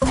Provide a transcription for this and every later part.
¿Qué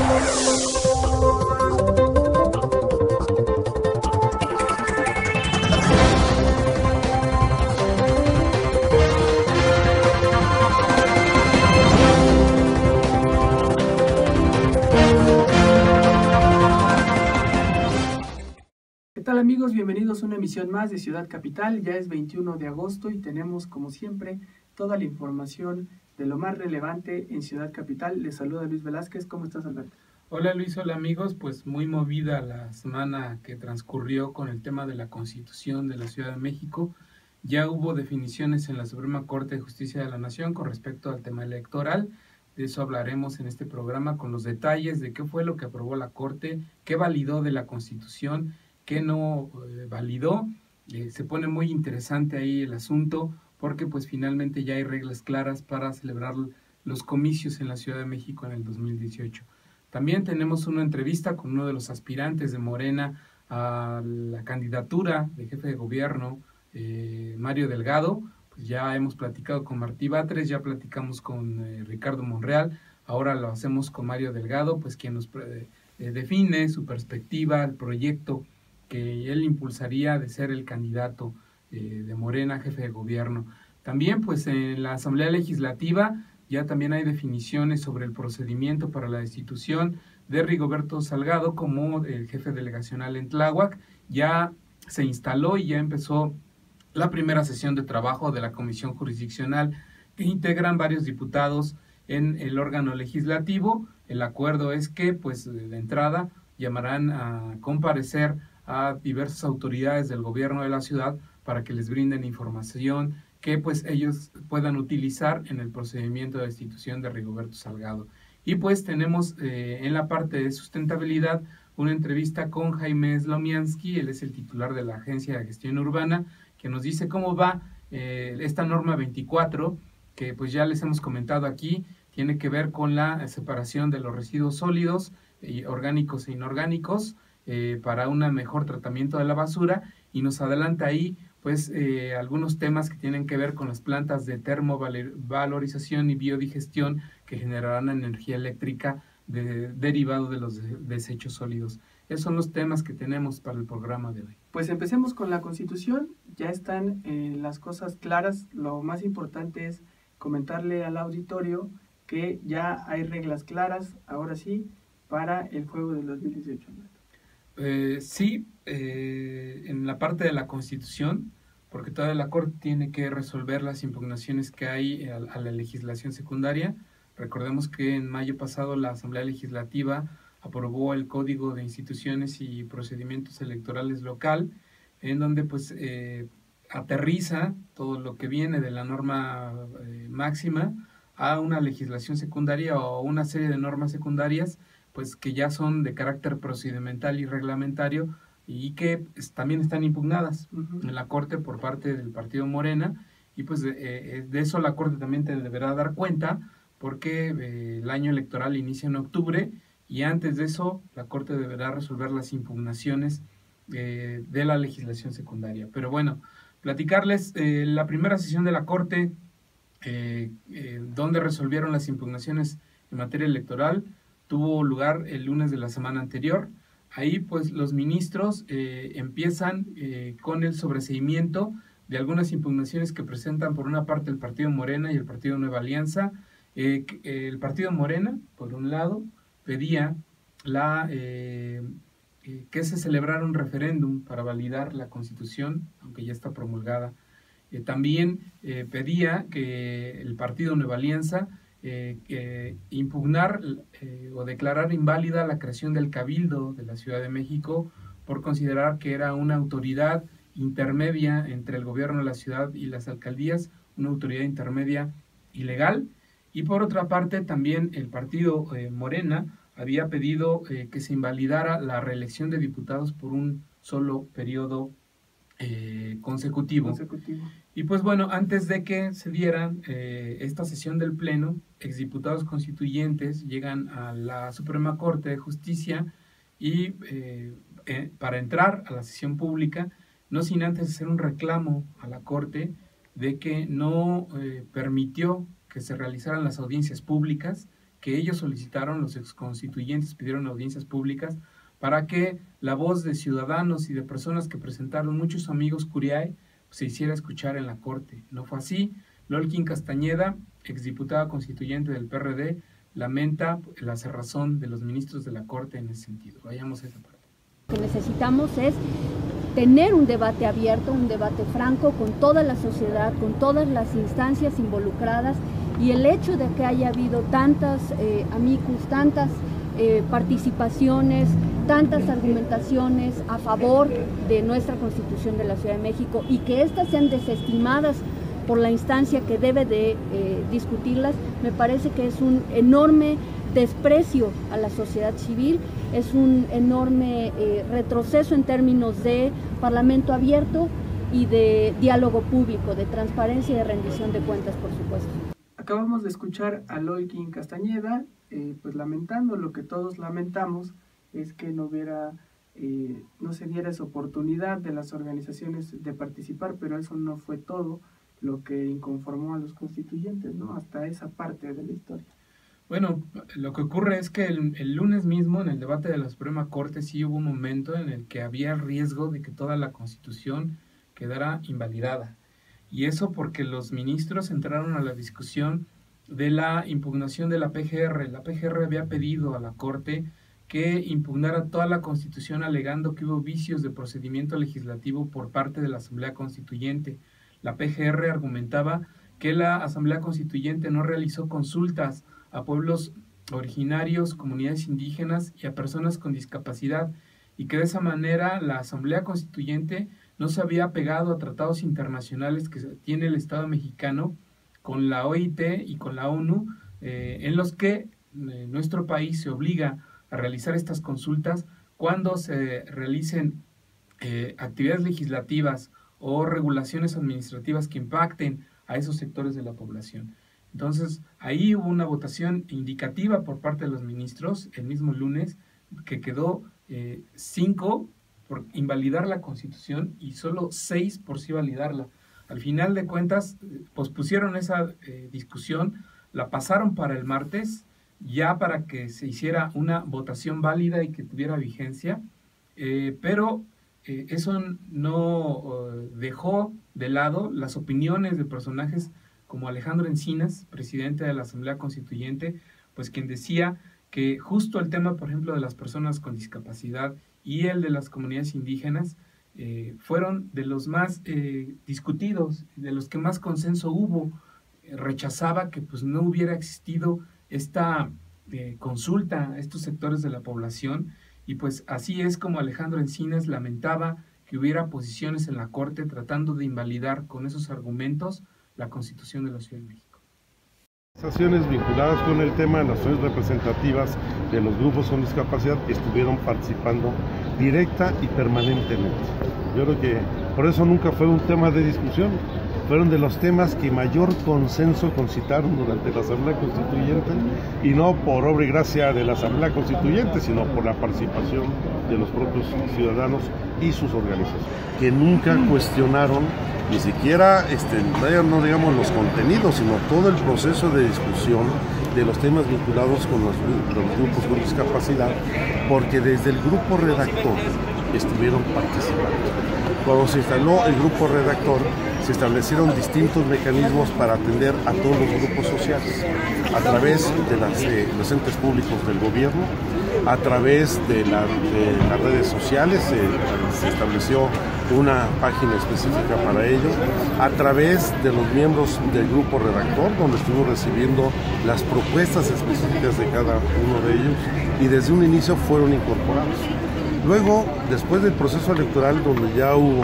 tal amigos? Bienvenidos a una emisión más de Ciudad Capital. Ya es 21 de agosto y tenemos como siempre toda la información de lo más relevante en Ciudad Capital. Les saluda Luis Velázquez. ¿Cómo estás, Alberto? Hola Luis, hola amigos, pues muy movida la semana que transcurrió con el tema de la Constitución de la Ciudad de México. Ya hubo definiciones en la Suprema Corte de Justicia de la Nación con respecto al tema electoral. De eso hablaremos en este programa con los detalles de qué fue lo que aprobó la Corte, qué validó de la Constitución, qué no validó. Se pone muy interesante ahí el asunto porque pues finalmente ya hay reglas claras para celebrar los comicios en la Ciudad de México en el 2018. También tenemos una entrevista con uno de los aspirantes de Morena a la candidatura de jefe de gobierno, Mario Delgado. Pues ya hemos platicado con Martí Batres, ya platicamos con Ricardo Monreal, ahora lo hacemos con Mario Delgado, pues quien nos define su perspectiva, el proyecto que él impulsaría de ser el candidato de Morena, jefe de gobierno. También pues en la Asamblea Legislativa ya también hay definiciones sobre el procedimiento para la destitución de Rigoberto Salgado como el jefe delegacional en Tláhuac. Ya se instaló y ya empezó la primera sesión de trabajo de la Comisión Jurisdiccional que integran varios diputados en el órgano legislativo. El acuerdo es que, pues, de entrada llamarán a comparecer a diversas autoridades del gobierno de la ciudad para que les brinden información que pues ellos puedan utilizar en el procedimiento de destitución de Rigoberto Salgado. Y pues tenemos en la parte de sustentabilidad una entrevista con Jaime Slomiansky, él es el titular de la Agencia de Gestión Urbana, que nos dice cómo va esta norma 24, que pues ya les hemos comentado aquí, tiene que ver con la separación de los residuos sólidos, orgánicos e inorgánicos, para un mejor tratamiento de la basura, y nos adelanta ahí pues algunos temas que tienen que ver con las plantas de termovalorización y biodigestión que generarán energía eléctrica derivado de los desechos sólidos. Esos son los temas que tenemos para el programa de hoy. Pues empecemos con la Constitución. Ya están las cosas claras. Lo más importante es comentarle al auditorio que ya hay reglas claras, ahora sí, para el juego del 2018. Sí, en la parte de la Constitución, porque toda la Corte tiene que resolver las impugnaciones que hay a la legislación secundaria. Recordemos que en mayo pasado la Asamblea Legislativa aprobó el Código de Instituciones y Procedimientos Electorales Local, en donde pues aterriza todo lo que viene de la norma máxima a una legislación secundaria o una serie de normas secundarias pues que ya son de carácter procedimental y reglamentario y que también están impugnadas en la Corte por parte del partido Morena, y pues de eso la Corte también te deberá dar cuenta porque el año electoral inicia en octubre y antes de eso la Corte deberá resolver las impugnaciones de la legislación secundaria. Pero bueno, platicarles la primera sesión de la Corte donde resolvieron las impugnaciones en materia electoral tuvo lugar el lunes de la semana anterior. Ahí pues los ministros empiezan con el sobreseimiento de algunas impugnaciones que presentan por una parte el partido Morena y el partido Nueva Alianza. El partido Morena, por un lado, pedía que se celebrara un referéndum para validar la Constitución, aunque ya está promulgada. También pedía que el partido Nueva Alianza impugnar o declarar inválida la creación del Cabildo de la Ciudad de México por considerar que era una autoridad intermedia entre el gobierno de la ciudad y las alcaldías, una autoridad intermedia ilegal. Y por otra parte también el partido Morena había pedido que se invalidara la reelección de diputados por un solo periodo consecutivo. Y pues bueno, antes de que se diera esta sesión del Pleno, exdiputados constituyentes llegan a la Suprema Corte de Justicia y para entrar a la sesión pública, no sin antes hacer un reclamo a la Corte de que no permitió que se realizaran las audiencias públicas que ellos solicitaron, los exconstituyentes pidieron audiencias públicas para que la voz de ciudadanos y de personas que presentaron muchos amigos curiae se hiciera escuchar en la Corte. No fue así. Lolkin Castañeda, exdiputada constituyente del PRD, lamenta la cerrazón de los ministros de la Corte en ese sentido. Vayamos a esa parte. Lo que necesitamos es tener un debate abierto, un debate franco con toda la sociedad, con todas las instancias involucradas, y el hecho de que haya habido tantas amicus, tantas participaciones, tantas argumentaciones a favor de nuestra Constitución de la Ciudad de México y que éstas sean desestimadas por la instancia que debe de discutirlas, me parece que es un enorme desprecio a la sociedad civil, es un enorme retroceso en términos de parlamento abierto y de diálogo público, de transparencia y de rendición de cuentas, por supuesto. Acabamos de escuchar a Lolkin Castañeda, pues lamentando lo que todos lamentamos, es que no se diera esa oportunidad de las organizaciones de participar, pero eso no fue todo lo que inconformó a los constituyentes, ¿no? Hasta esa parte de la historia. Bueno, lo que ocurre es que el lunes mismo, en el debate de la Suprema Corte, sí hubo un momento en el que había riesgo de que toda la Constitución quedara invalidada. Y eso porque los ministros entraron a la discusión de la impugnación de la PGR. La PGR había pedido a la Corte que impugnara toda la Constitución, alegando que hubo vicios de procedimiento legislativo por parte de la Asamblea Constituyente. La PGR argumentaba que la Asamblea Constituyente no realizó consultas a pueblos originarios, comunidades indígenas y a personas con discapacidad, y que de esa manera la Asamblea Constituyente no se había apegado a tratados internacionales que tiene el Estado mexicano con la OIT y con la ONU, en los que nuestro país se obliga a realizar estas consultas cuando se realicen actividades legislativas o regulaciones administrativas que impacten a esos sectores de la población. Entonces, ahí hubo una votación indicativa por parte de los ministros el mismo lunes, que quedó 5 por invalidar la Constitución y solo 6 por sí validarla. Al final de cuentas, pospusieron esa discusión, la pasaron para el martes, ya para que se hiciera una votación válida y que tuviera vigencia, pero eso no dejó de lado las opiniones de personajes como Alejandro Encinas, presidente de la Asamblea Constituyente, pues quien decía que justo el tema, por ejemplo, de las personas con discapacidad y el de las comunidades indígenas fueron de los más discutidos, de los que más consenso hubo. Rechazaba que pues no hubiera existido esta consulta a estos sectores de la población, y pues así es como Alejandro Encinas lamentaba que hubiera posiciones en la Corte tratando de invalidar con esos argumentos la Constitución de la Ciudad de México. Organizaciones vinculadas con el tema, las organizaciones representativas de los grupos con discapacidad estuvieron participando directa y permanentemente. Yo creo que por eso nunca fue un tema de discusión, fueron de los temas que mayor consenso concitaron durante la Asamblea Constituyente, y no por obra y gracia de la Asamblea Constituyente, sino por la participación de los propios ciudadanos y sus organizaciones, que nunca cuestionaron ni siquiera, no digamos los contenidos, sino todo el proceso de discusión de los temas vinculados con los grupos con discapacidad, porque desde el grupo redactor estuvieron participando. Cuando se instaló el grupo redactor, se establecieron distintos mecanismos para atender a todos los grupos sociales, a través de los entes públicos del gobierno, a través de las redes sociales, se estableció una página específica para ello, a través de los miembros del grupo redactor, donde estuvimos recibiendo las propuestas específicas de cada uno de ellos, y desde un inicio fueron incorporados. Luego, después del proceso electoral, donde ya hubo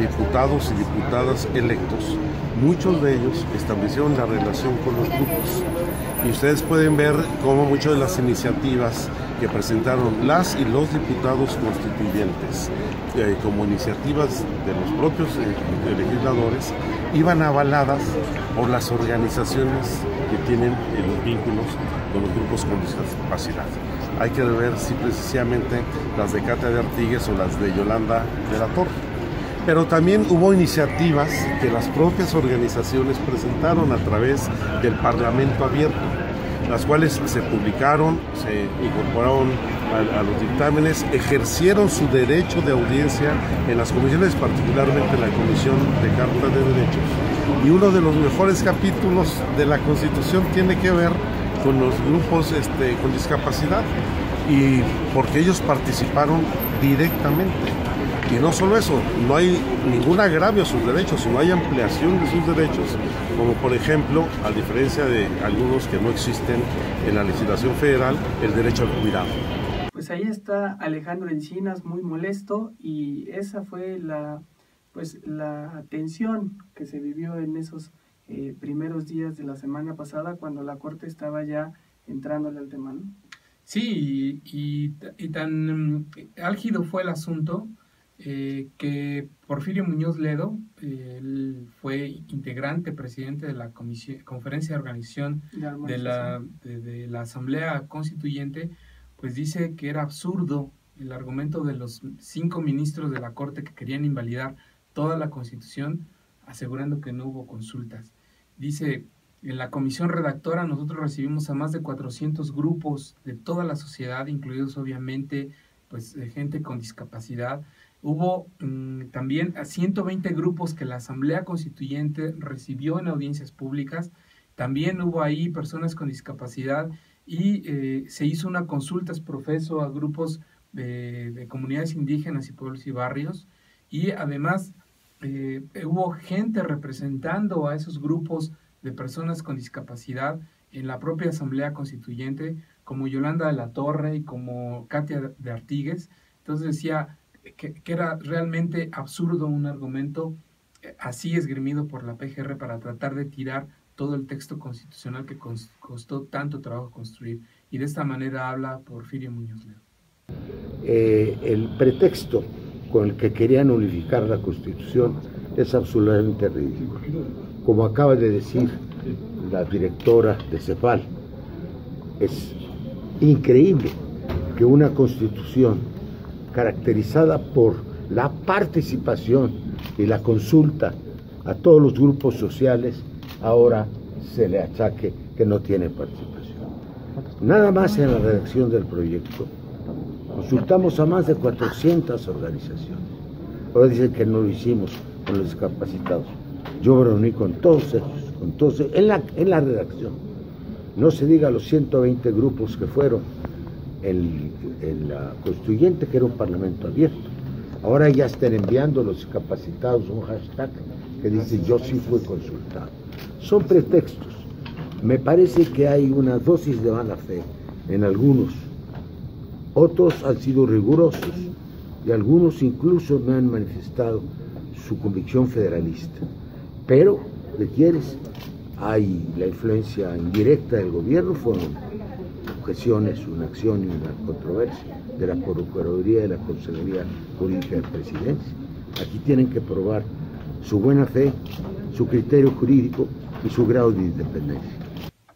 diputados y diputadas electos, muchos de ellos establecieron la relación con los grupos. Y ustedes pueden ver cómo muchas de las iniciativas que presentaron las y los diputados constituyentes, como iniciativas de los propios legisladores, iban avaladas por las organizaciones que tienen los vínculos con los grupos con discapacidad. Hay que ver si precisamente las de Katia de Artigues o las de Yolanda de la Torre. Pero también hubo iniciativas que las propias organizaciones presentaron a través del Parlamento Abierto. las cuales se publicaron, se incorporaron a los dictámenes, ejercieron su derecho de audiencia en las comisiones, particularmente la Comisión de Carta de Derechos. Y uno de los mejores capítulos de la Constitución tiene que ver con los grupos con discapacidad, y porque ellos participaron directamente. Y no solo eso, no hay ningún agravio a sus derechos, sino hay ampliación de sus derechos, como por ejemplo, a diferencia de algunos que no existen en la legislación federal, el derecho al cuidado. Pues ahí está Alejandro Encinas muy molesto, y esa fue la tensión que se vivió en esos primeros días de la semana pasada, cuando la Corte estaba ya entrándole al tema, ¿no? Sí, y tan álgido fue el asunto que Porfirio Muñoz Ledo, él fue integrante, presidente de la Conferencia de Organización de la Asamblea Constituyente, pues dice que era absurdo el argumento de los 5 ministros de la Corte que querían invalidar toda la Constitución, asegurando que no hubo consultas. Dice: en la comisión redactora nosotros recibimos a más de 400 grupos de toda la sociedad, incluidos obviamente pues gente con discapacidad. Hubo también a 120 grupos que la Asamblea Constituyente recibió en audiencias públicas. También hubo ahí personas con discapacidad, y se hizo una consulta profeso a grupos de comunidades indígenas y pueblos y barrios, y además hubo gente representando a esos grupos de personas con discapacidad en la propia Asamblea Constituyente, como Yolanda de la Torre y como Katia de Artigues. Entonces decía que era realmente absurdo un argumento así esgrimido por la PGR para tratar de tirar todo el texto constitucional que costó tanto trabajo construir. Y de esta manera habla Porfirio Muñoz Ledo. El pretexto con el que querían unificar la Constitución es absolutamente ridículo. Como acaba de decir la directora de CEPAL, es increíble que una Constitución caracterizada por la participación y la consulta a todos los grupos sociales, ahora se le achaque que no tiene participación. Nada más en la redacción del proyecto consultamos a más de 400 organizaciones. Ahora dicen que no lo hicimos con los discapacitados. Yo me reuní con todos ellos en la redacción. No se diga los 120 grupos que fueron en la Constituyente, que era un parlamento abierto. Ahora ya están enviando los discapacitados un hashtag que dice yo sí fui consultado. Son pretextos. Me parece que hay una dosis de mala fe en algunos. Otros han sido rigurosos y algunos incluso me han manifestado su convicción federalista. Pero, ¿qué quieres? Hay la influencia indirecta del gobierno, fueron objeciones, una acción y una controversia de la Procuraduría y de la Consejería Jurídica de Presidencia. Aquí tienen que probar su buena fe, su criterio jurídico y su grado de independencia.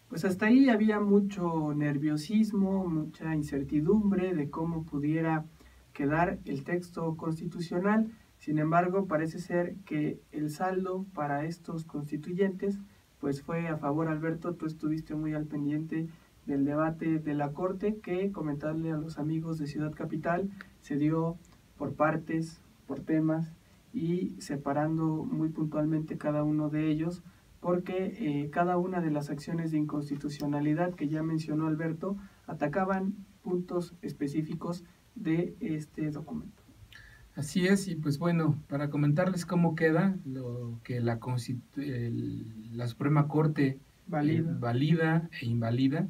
Pues hasta ahí había mucho nerviosismo, mucha incertidumbre de cómo pudiera quedar el texto constitucional. Sin embargo, parece ser que el saldo para estos constituyentes pues fue a favor. Alberto, tú estuviste muy al pendiente del debate de la Corte, que, comentarle a los amigos de Ciudad Capital, se dio por partes, por temas, y separando muy puntualmente cada uno de ellos, porque cada una de las acciones de inconstitucionalidad que ya mencionó Alberto atacaban puntos específicos de este documento. Así es, y pues bueno, para comentarles cómo queda lo que la Suprema Corte valida e invalida,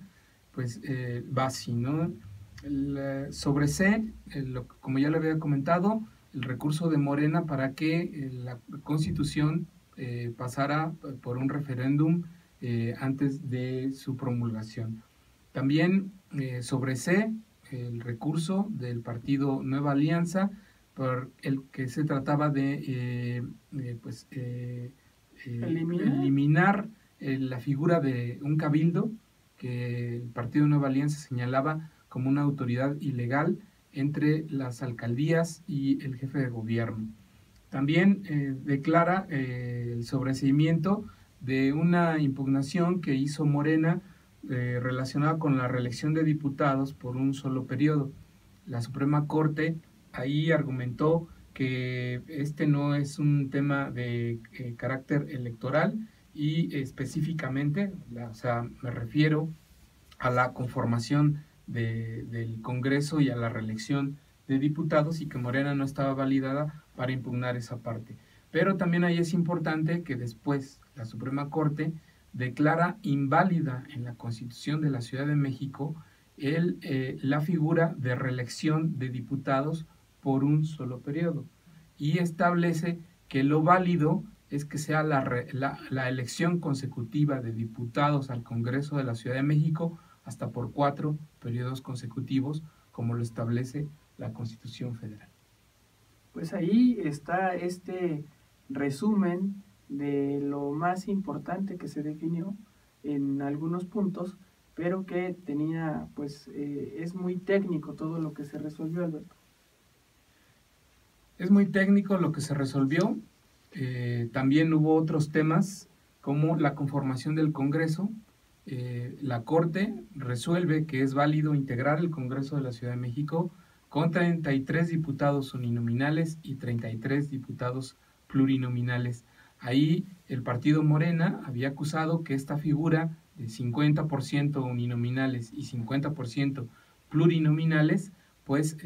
pues va así, ¿no? Sobre C, como ya lo había comentado, el recurso de Morena para que la Constitución pasara por un referéndum antes de su promulgación. También sobre C, el recurso del partido Nueva Alianza, por el que se trataba de eliminar la figura de un cabildo que el partido Nueva Alianza señalaba como una autoridad ilegal entre las alcaldías y el jefe de gobierno. También declara el sobreseimiento de una impugnación que hizo Morena relacionado con la reelección de diputados por un solo periodo. La Suprema Corte ahí argumentó que este no es un tema de carácter electoral y específicamente, o sea, me refiero a la conformación del Congreso y a la reelección de diputados, y que Morena no estaba validada para impugnar esa parte. Pero también ahí es importante que después la Suprema Corte declara inválida en la Constitución de la Ciudad de México la figura de reelección de diputados por un solo periodo, y establece que lo válido es que sea la elección consecutiva de diputados al Congreso de la Ciudad de México hasta por 4 periodos consecutivos, como lo establece la Constitución Federal. Pues ahí está este resumen de lo más importante que se definió en algunos puntos, pero que tenía, pues, es muy técnico todo lo que se resolvió, Alberto. Es muy técnico lo que se resolvió. También hubo otros temas como la conformación del Congreso. La Corte resuelve que es válido integrar el Congreso de la Ciudad de México con 33 diputados uninominales y 33 diputados plurinominales. Ahí el partido Morena había acusado que esta figura de 50% uninominales y 50% plurinominales pues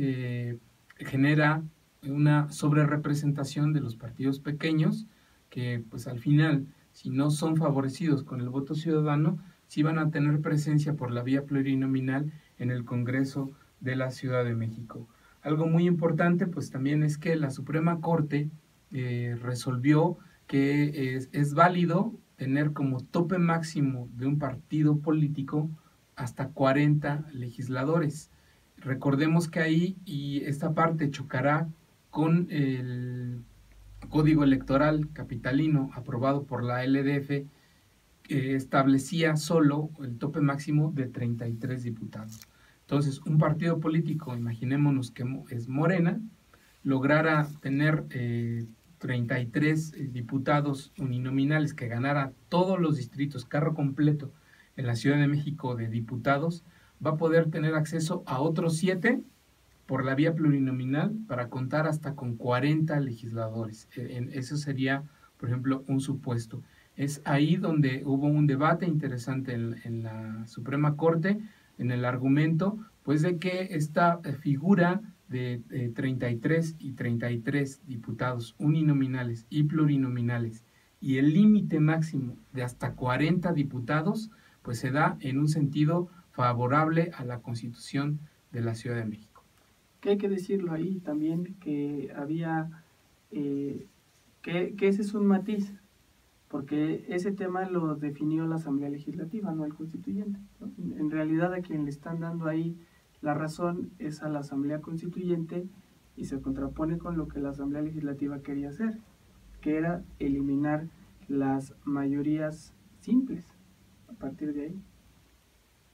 genera una sobrerepresentación de los partidos pequeños, que pues al final, si no son favorecidos con el voto ciudadano, sí van a tener presencia por la vía plurinominal en el Congreso de la Ciudad de México. Algo muy importante pues también es que la Suprema Corte resolvió que es válido tener como tope máximo de un partido político hasta 40 legisladores. Recordemos que ahí, y esta parte chocará con el Código Electoral Capitalino aprobado por la LDF, que establecía solo el tope máximo de 33 diputados. Entonces, un partido político, imaginémonos que es Morena, lograra tener 33 diputados uninominales, que ganara todos los distritos, carro completo en la Ciudad de México de diputados, va a poder tener acceso a otros 7 por la vía plurinominal para contar hasta con 40 legisladores. Eso sería, por ejemplo, un supuesto. Es ahí donde hubo un debate interesante en la Suprema Corte, en el argumento, pues de que esta figura de 33 y 33 diputados uninominales y plurinominales y el límite máximo de hasta 40 diputados, pues se da en un sentido favorable a la Constitución de la Ciudad de México. Que hay que decirlo ahí también, que había, que ese es un matiz, porque ese tema lo definió la Asamblea Legislativa, no el Constituyente, ¿no? En realidad a quien le están dando ahí la razón es a la Asamblea Constituyente, y se contrapone con lo que la Asamblea Legislativa quería hacer, que era eliminar las mayorías simples a partir de ahí.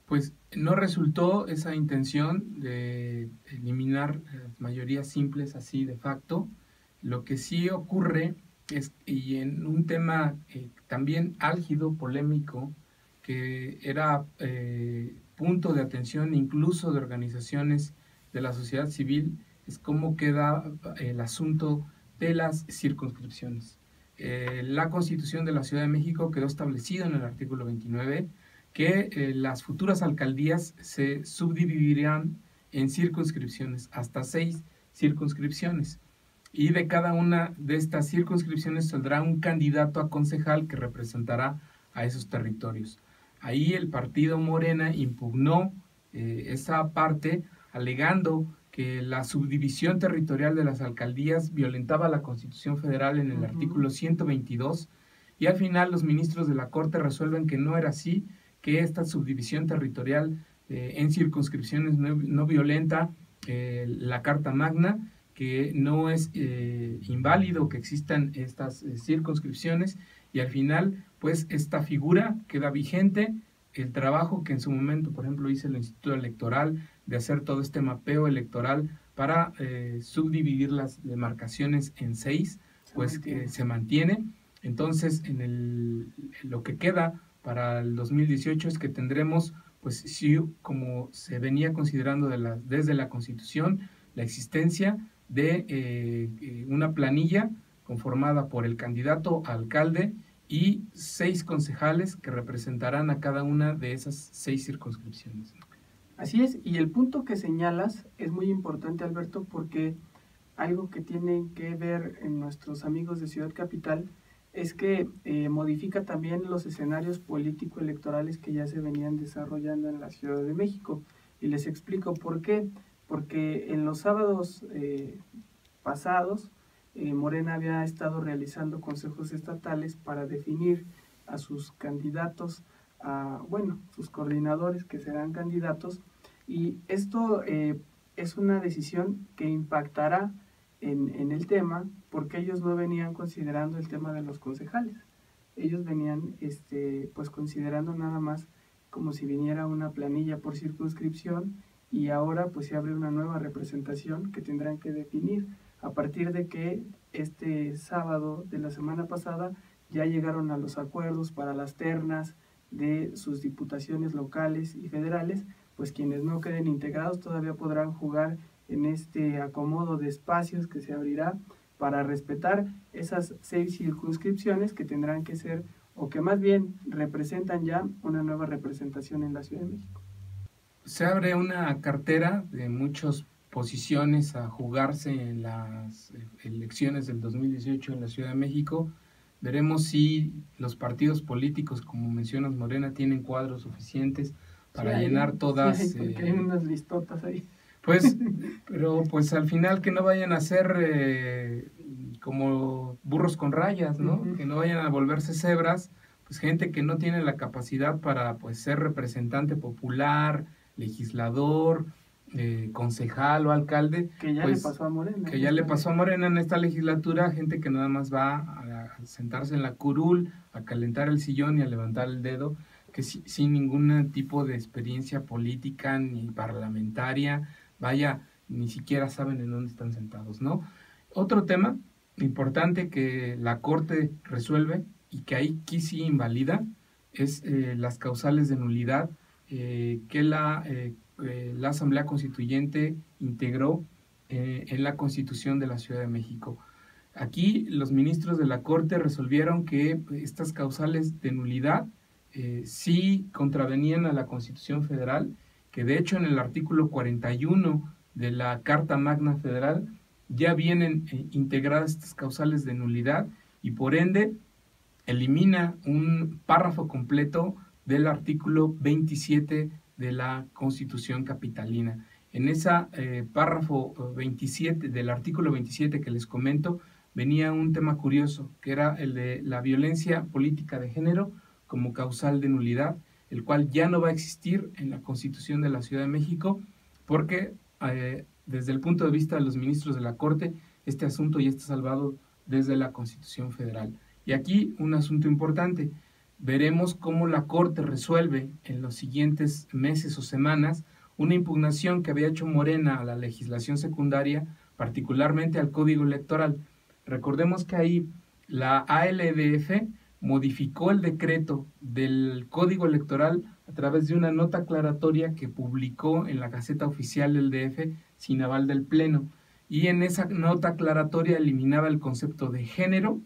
Pues no resultó esa intención de eliminar las mayorías simples así de facto. Lo que sí ocurre es, y en un tema también álgido, polémico, que era punto de atención incluso de organizaciones de la sociedad civil, es cómo queda el asunto de las circunscripciones. La Constitución de la Ciudad de México quedó establecido en el artículo 29 que las futuras alcaldías se subdividirán en circunscripciones, hasta 6 circunscripciones. Y de cada una de estas circunscripciones saldrá un candidato a concejal que representará a esos territorios. Ahí el partido Morena impugnó esa parte, alegando que la subdivisión territorial de las alcaldías violentaba la Constitución Federal en el artículo 122, y al final los ministros de la Corte resuelven que no era así, que esta subdivisión territorial en circunscripciones no violenta la Carta Magna, que no es inválido que existan estas circunscripciones, y al final pues esta figura queda vigente. El trabajo que en su momento, por ejemplo, hizo el Instituto Electoral de hacer todo este mapeo electoral para subdividir las demarcaciones en 6, pues se mantiene. Entonces, lo que queda para el 2018 es que tendremos, pues sí, como se venía considerando desde la Constitución, la existencia de una planilla conformada por el candidato a alcalde y 6 concejales que representarán a cada una de esas 6 circunscripciones. Así es, y el punto que señalas es muy importante, Alberto, porque algo que tienen que ver en nuestros amigos de Ciudad Capital es que modifica también los escenarios político-electorales que ya se venían desarrollando en la Ciudad de México. Y les explico por qué. Porque en los sábados pasados, Morena había estado realizando consejos estatales para definir a sus candidatos, sus coordinadores que serán candidatos, y esto es una decisión que impactará en el tema, porque ellos no venían considerando el tema de los concejales. Ellos venían pues considerando nada más como si viniera una planilla por circunscripción, y ahora pues se abre una nueva representación que tendrán que definir a partir de que este sábado de la semana pasada ya llegaron a los acuerdos para las ternas de sus diputaciones locales y federales. Pues quienes no queden integrados todavía podrán jugar en este acomodo de espacios que se abrirá para respetar esas 6 circunscripciones que tendrán que ser, o que más bien representan ya una nueva representación en la Ciudad de México. Se abre una cartera de muchas posiciones a jugarse en las elecciones del 2018 en la Ciudad de México. Veremos si los partidos políticos, como mencionas, Morena, tienen cuadros suficientes para llenar todas. Sí, porque hay unas listotas ahí. Pues, pero pues al final que no vayan a ser como burros con rayas, ¿no? Que no vayan a volverse cebras, pues gente que no tiene la capacidad para pues ser representante popular, legislador, concejal o alcalde. Que ya pues, le pasó a Morena. Que ya le pasó a Morena en esta legislatura, gente que nada más va a sentarse en la curul, a calentar el sillón y a levantar el dedo, que sin ningún tipo de experiencia política ni parlamentaria, vaya, ni siquiera saben en dónde están sentados, ¿no? Otro tema importante que la Corte resuelve y que aquí sí invalida es las causales de nulidad que la Asamblea Constituyente integró en la Constitución de la Ciudad de México. Aquí los ministros de la Corte resolvieron que estas causales de nulidad sí contravenían a la Constitución Federal, que de hecho en el artículo 41 de la Carta Magna Federal ya vienen integradas estas causales de nulidad, y por ende elimina un párrafo completo del artículo 27 de la Constitución capitalina. En ese párrafo 27 del artículo 27 que les comento, venía un tema curioso, que era el de la violencia política de género como causal de nulidad, el cual ya no va a existir en la Constitución de la Ciudad de México, porque desde el punto de vista de los ministros de la Corte, este asunto ya está salvado desde la Constitución Federal. Y aquí un asunto importante: veremos cómo la Corte resuelve en los siguientes meses o semanas una impugnación que había hecho Morena a la legislación secundaria, particularmente al Código Electoral. Recordemos que ahí la ALDF modificó el decreto del Código Electoral a través de una nota aclaratoria que publicó en la Gaceta Oficial del DF sin aval del Pleno, y en esa nota aclaratoria eliminaba el concepto de género,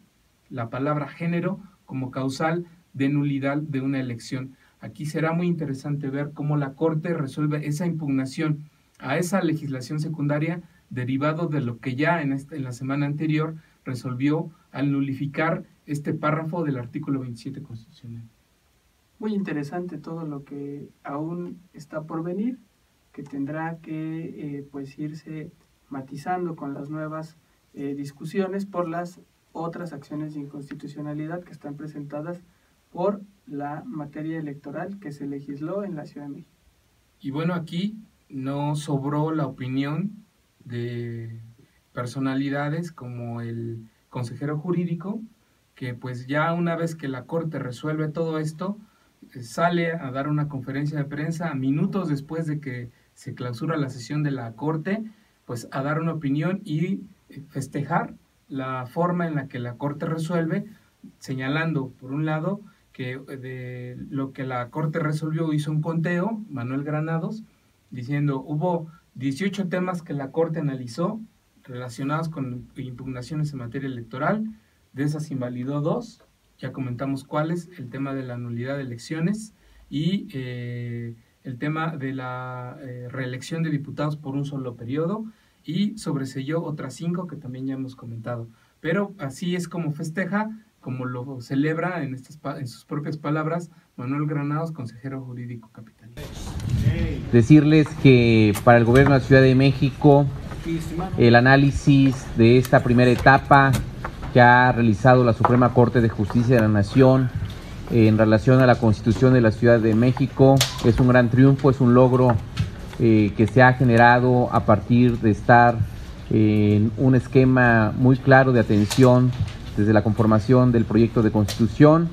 la palabra género, como causal de nulidad de una elección. Aquí será muy interesante ver cómo la Corte resuelve esa impugnación a esa legislación secundaria, derivado de lo que ya en la semana anterior resolvió al nulificar este párrafo del artículo 27 constitucional. Muy interesante todo lo que aún está por venir, que tendrá que pues irse matizando con las nuevas discusiones por las otras acciones de inconstitucionalidad que están presentadas por la materia electoral que se legisló en la Ciudad de México. Y bueno, aquí no sobró la opinión de personalidades como el consejero jurídico, que pues ya una vez que la Corte resuelve todo esto, sale a dar una conferencia de prensa minutos después de que se clausura la sesión de la Corte, pues a dar una opinión y festejar la forma en la que la Corte resuelve, señalando, por un lado, que de lo que la Corte resolvió hizo un conteo, Manuel Granados, diciendo hubo 18 temas que la Corte analizó relacionados con impugnaciones en materia electoral, de esas invalidó 2, ya comentamos cuáles, el tema de la nulidad de elecciones y el tema de la reelección de diputados por un solo periodo, y sobreseyó otras 5 que también ya hemos comentado. Pero así es como festeja, como lo celebra en sus propias palabras Manuel Granados, consejero jurídico capitalino. Decirles que para el gobierno de la Ciudad de México, el análisis de esta primera etapa que ha realizado la Suprema Corte de Justicia de la Nación en relación a la Constitución de la Ciudad de México es un gran triunfo, es un logro que se ha generado a partir de estar en un esquema muy claro de atención desde la conformación del proyecto de Constitución,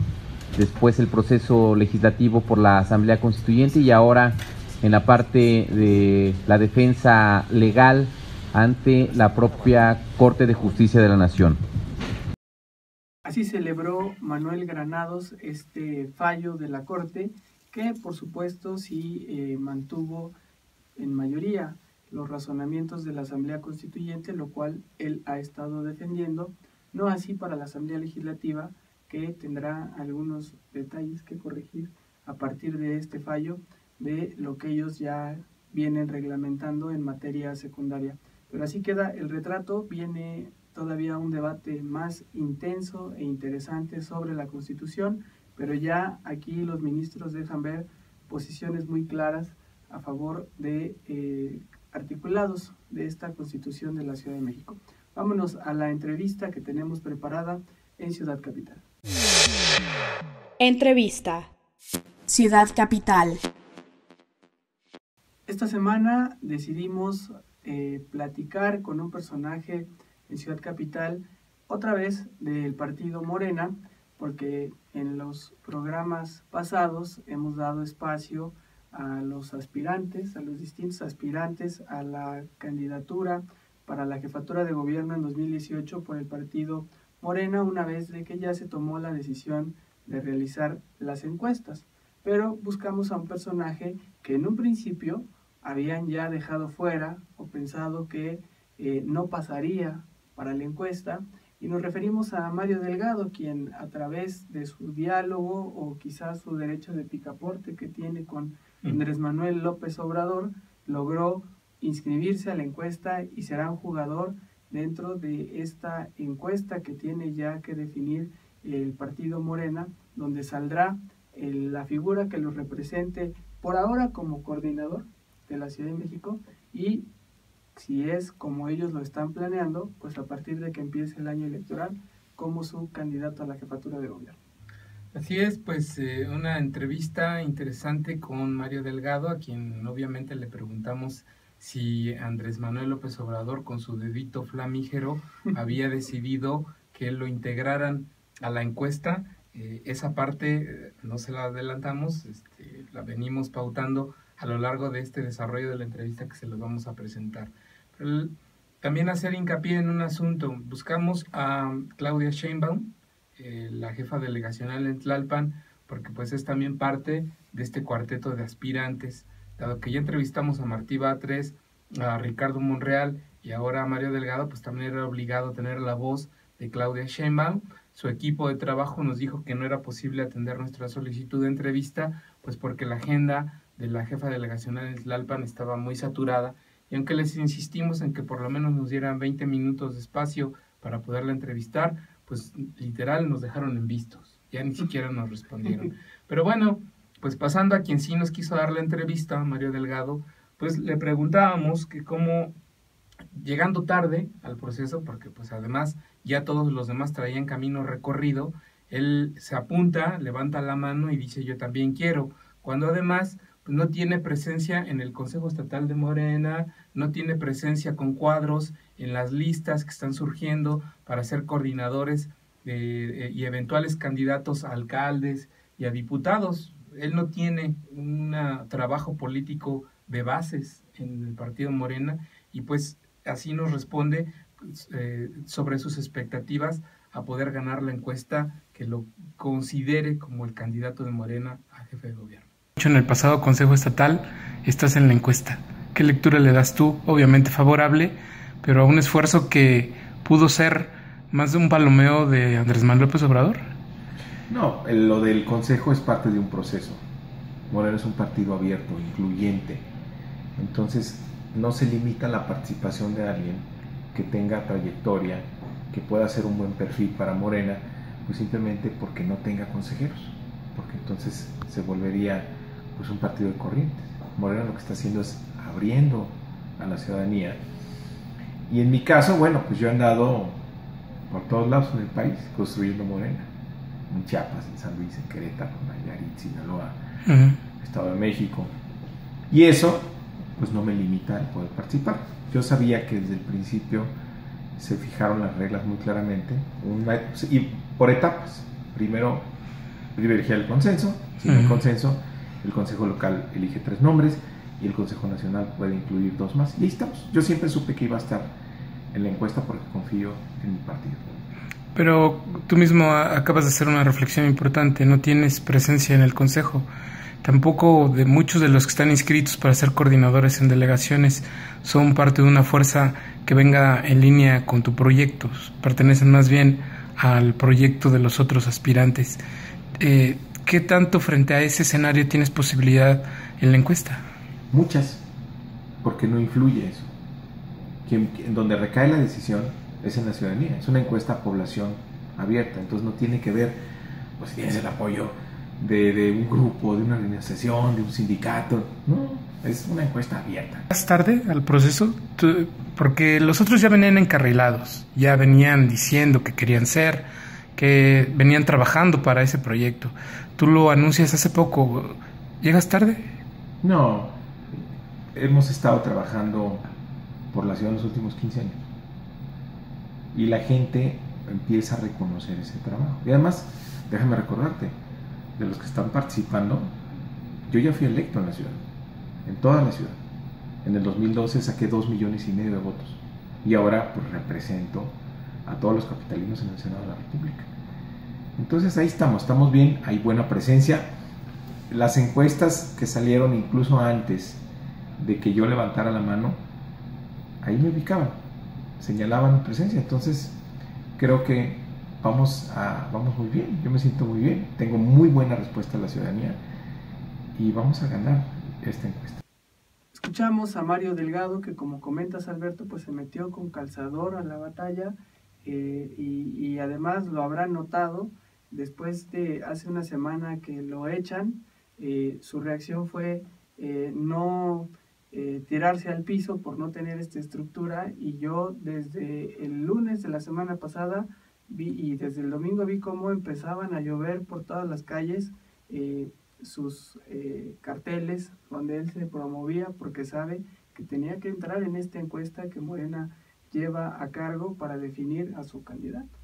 después el proceso legislativo por la Asamblea Constituyente y ahora en la parte de la defensa legal ante la propia Corte de Justicia de la Nación. Así celebró Manuel Granados este fallo de la Corte, que por supuesto sí mantuvo en mayoría los razonamientos de la Asamblea Constituyente, lo cual él ha estado defendiendo, no así para la Asamblea Legislativa, que tendrá algunos detalles que corregir a partir de este fallo de lo que ellos ya vienen reglamentando en materia secundaria. Pero así queda el retrato, viene todavía un debate más intenso e interesante sobre la Constitución, pero ya aquí los ministros dejan ver posiciones muy claras a favor de articulados de esta Constitución de la Ciudad de México. Vámonos a la entrevista que tenemos preparada en Ciudad Capital. Entrevista. Ciudad Capital. Esta semana decidimos platicar con un personaje en Ciudad Capital, otra vez del partido Morena, porque en los programas pasados hemos dado espacio a los aspirantes, a los distintos aspirantes a la candidatura para la jefatura de gobierno en 2018 por el partido Morena, una vez de que ya se tomó la decisión de realizar las encuestas. Pero buscamos a un personaje que en un principio habían ya dejado fuera o pensado que no pasaría para la encuesta, y nos referimos a Mario Delgado, quien a través de su diálogo o quizás su derecho de picaporte que tiene con Andrés Manuel López Obrador, logró inscribirse a la encuesta y será un jugador dentro de esta encuesta que tiene ya que definir el partido Morena, donde saldrá la figura que los represente por ahora como coordinador de la Ciudad de México, y si es como ellos lo están planeando, pues a partir de que empiece el año electoral, como su candidato a la jefatura de gobierno. Así es, pues una entrevista interesante con Mario Delgado, a quien obviamente le preguntamos si Andrés Manuel López Obrador, con su dedito flamígero, había decidido que lo integraran a la encuesta. Esa parte no se la adelantamos, la venimos pautando a lo largo de este desarrollo de la entrevista que se los vamos a presentar. Pero también hacer hincapié en un asunto. Buscamos a Claudia Sheinbaum, la jefa delegacional en Tlalpan, porque pues es también parte de este cuarteto de aspirantes, dado que ya entrevistamos a Martí Batres, a Ricardo Monreal y ahora a Mario Delgado, pues también era obligado tener la voz de Claudia Sheinbaum. Su equipo de trabajo nos dijo que no era posible atender nuestra solicitud de entrevista, pues porque la agenda de la jefa delegacional en Tlalpan estaba muy saturada, y aunque les insistimos en que por lo menos nos dieran 20 minutos de espacio para poderla entrevistar, pues literal nos dejaron en vistos, ya ni siquiera nos respondieron. Pero bueno, pues pasando a quien sí nos quiso dar la entrevista, Mario Delgado, pues le preguntábamos que cómo, llegando tarde al proceso, porque pues además ya todos los demás traían camino recorrido, él se apunta, levanta la mano y dice yo también quiero, cuando además pues no tiene presencia en el Consejo Estatal de Morena, no tiene presencia con cuadros en las listas que están surgiendo para ser coordinadores y eventuales candidatos a alcaldes y a diputados. Él no tiene un trabajo político de bases en el partido Morena, y pues así nos responde sobre sus expectativas a poder ganar la encuesta que lo considere como el candidato de Morena a jefe de gobierno. En el pasado Consejo Estatal estás en la encuesta. ¿Qué lectura le das tú? Obviamente favorable, pero a un esfuerzo que pudo ser más de un palomeo de Andrés Manuel López Obrador. No, lo del Consejo es parte de un proceso. Morena es un partido abierto, incluyente. Entonces, no se limita la participación de alguien que tenga trayectoria, que pueda hacer un buen perfil para Morena, pues simplemente porque no tenga consejeros, porque entonces se volvería pues un partido de corrientes. Morena lo que está haciendo es abriendo a la ciudadanía. Y en mi caso, bueno, pues yo he andado por todos lados en el país construyendo Morena. En Chiapas, en San Luis, en Querétaro, en Nayarit, Sinaloa, Estado de México. Y eso, pues no me limita a poder participar. Yo sabía que desde el principio se fijaron las reglas muy claramente, y por etapas. Primero, privilegiar el consenso. Sin el consenso, el Consejo Local elige 3 nombres y el Consejo Nacional puede incluir 2 más. Y ahí estamos. Yo siempre supe que iba a estar en la encuesta porque confío en mi partido. Pero tú mismo acabas de hacer una reflexión importante, no tienes presencia en el Consejo, tampoco de muchos de los que están inscritos para ser coordinadores en delegaciones son parte de una fuerza que venga en línea con tu proyecto, pertenecen más bien al proyecto de los otros aspirantes. ¿Qué tanto frente a ese escenario tienes posibilidad en la encuesta? Muchas, porque no influye eso. En donde recae la decisión es en la ciudadanía, es una encuesta a población abierta, entonces no tiene que ver, pues tienes el apoyo de un grupo, de una organización, de un sindicato, no, es una encuesta abierta. ¿Más tarde al proceso? Porque los otros ya venían encarrilados, ya venían diciendo que querían ser, que venían trabajando para ese proyecto. Tú lo anuncias hace poco, ¿llegas tarde? No, hemos estado trabajando por la ciudad en los últimos 15 años. Y la gente empieza a reconocer ese trabajo. Y además, déjame recordarte, de los que están participando, yo ya fui electo en la ciudad, en toda la ciudad. En el 2012 saqué 2,5 millones de votos. Y ahora pues represento a todos los capitalinos en el Senado de la República. Entonces ahí estamos bien, hay buena presencia. Las encuestas que salieron incluso antes de que yo levantara la mano, ahí me ubicaban, señalaban presencia. Entonces creo que vamos muy bien, yo me siento muy bien, tengo muy buena respuesta a la ciudadanía y vamos a ganar esta encuesta. Escuchamos a Mario Delgado, que como comentas, Alberto, pues se metió con calzador a la batalla, y además lo habrán notado después de hace una semana que lo echan. Su reacción fue no tirarse al piso por no tener esta estructura, y yo desde el lunes de la semana pasada y desde el domingo vi cómo empezaban a llover por todas las calles sus carteles donde él se promovía, porque sabe que tenía que entrar en esta encuesta que Morena lleva a cargo para definir a su candidato.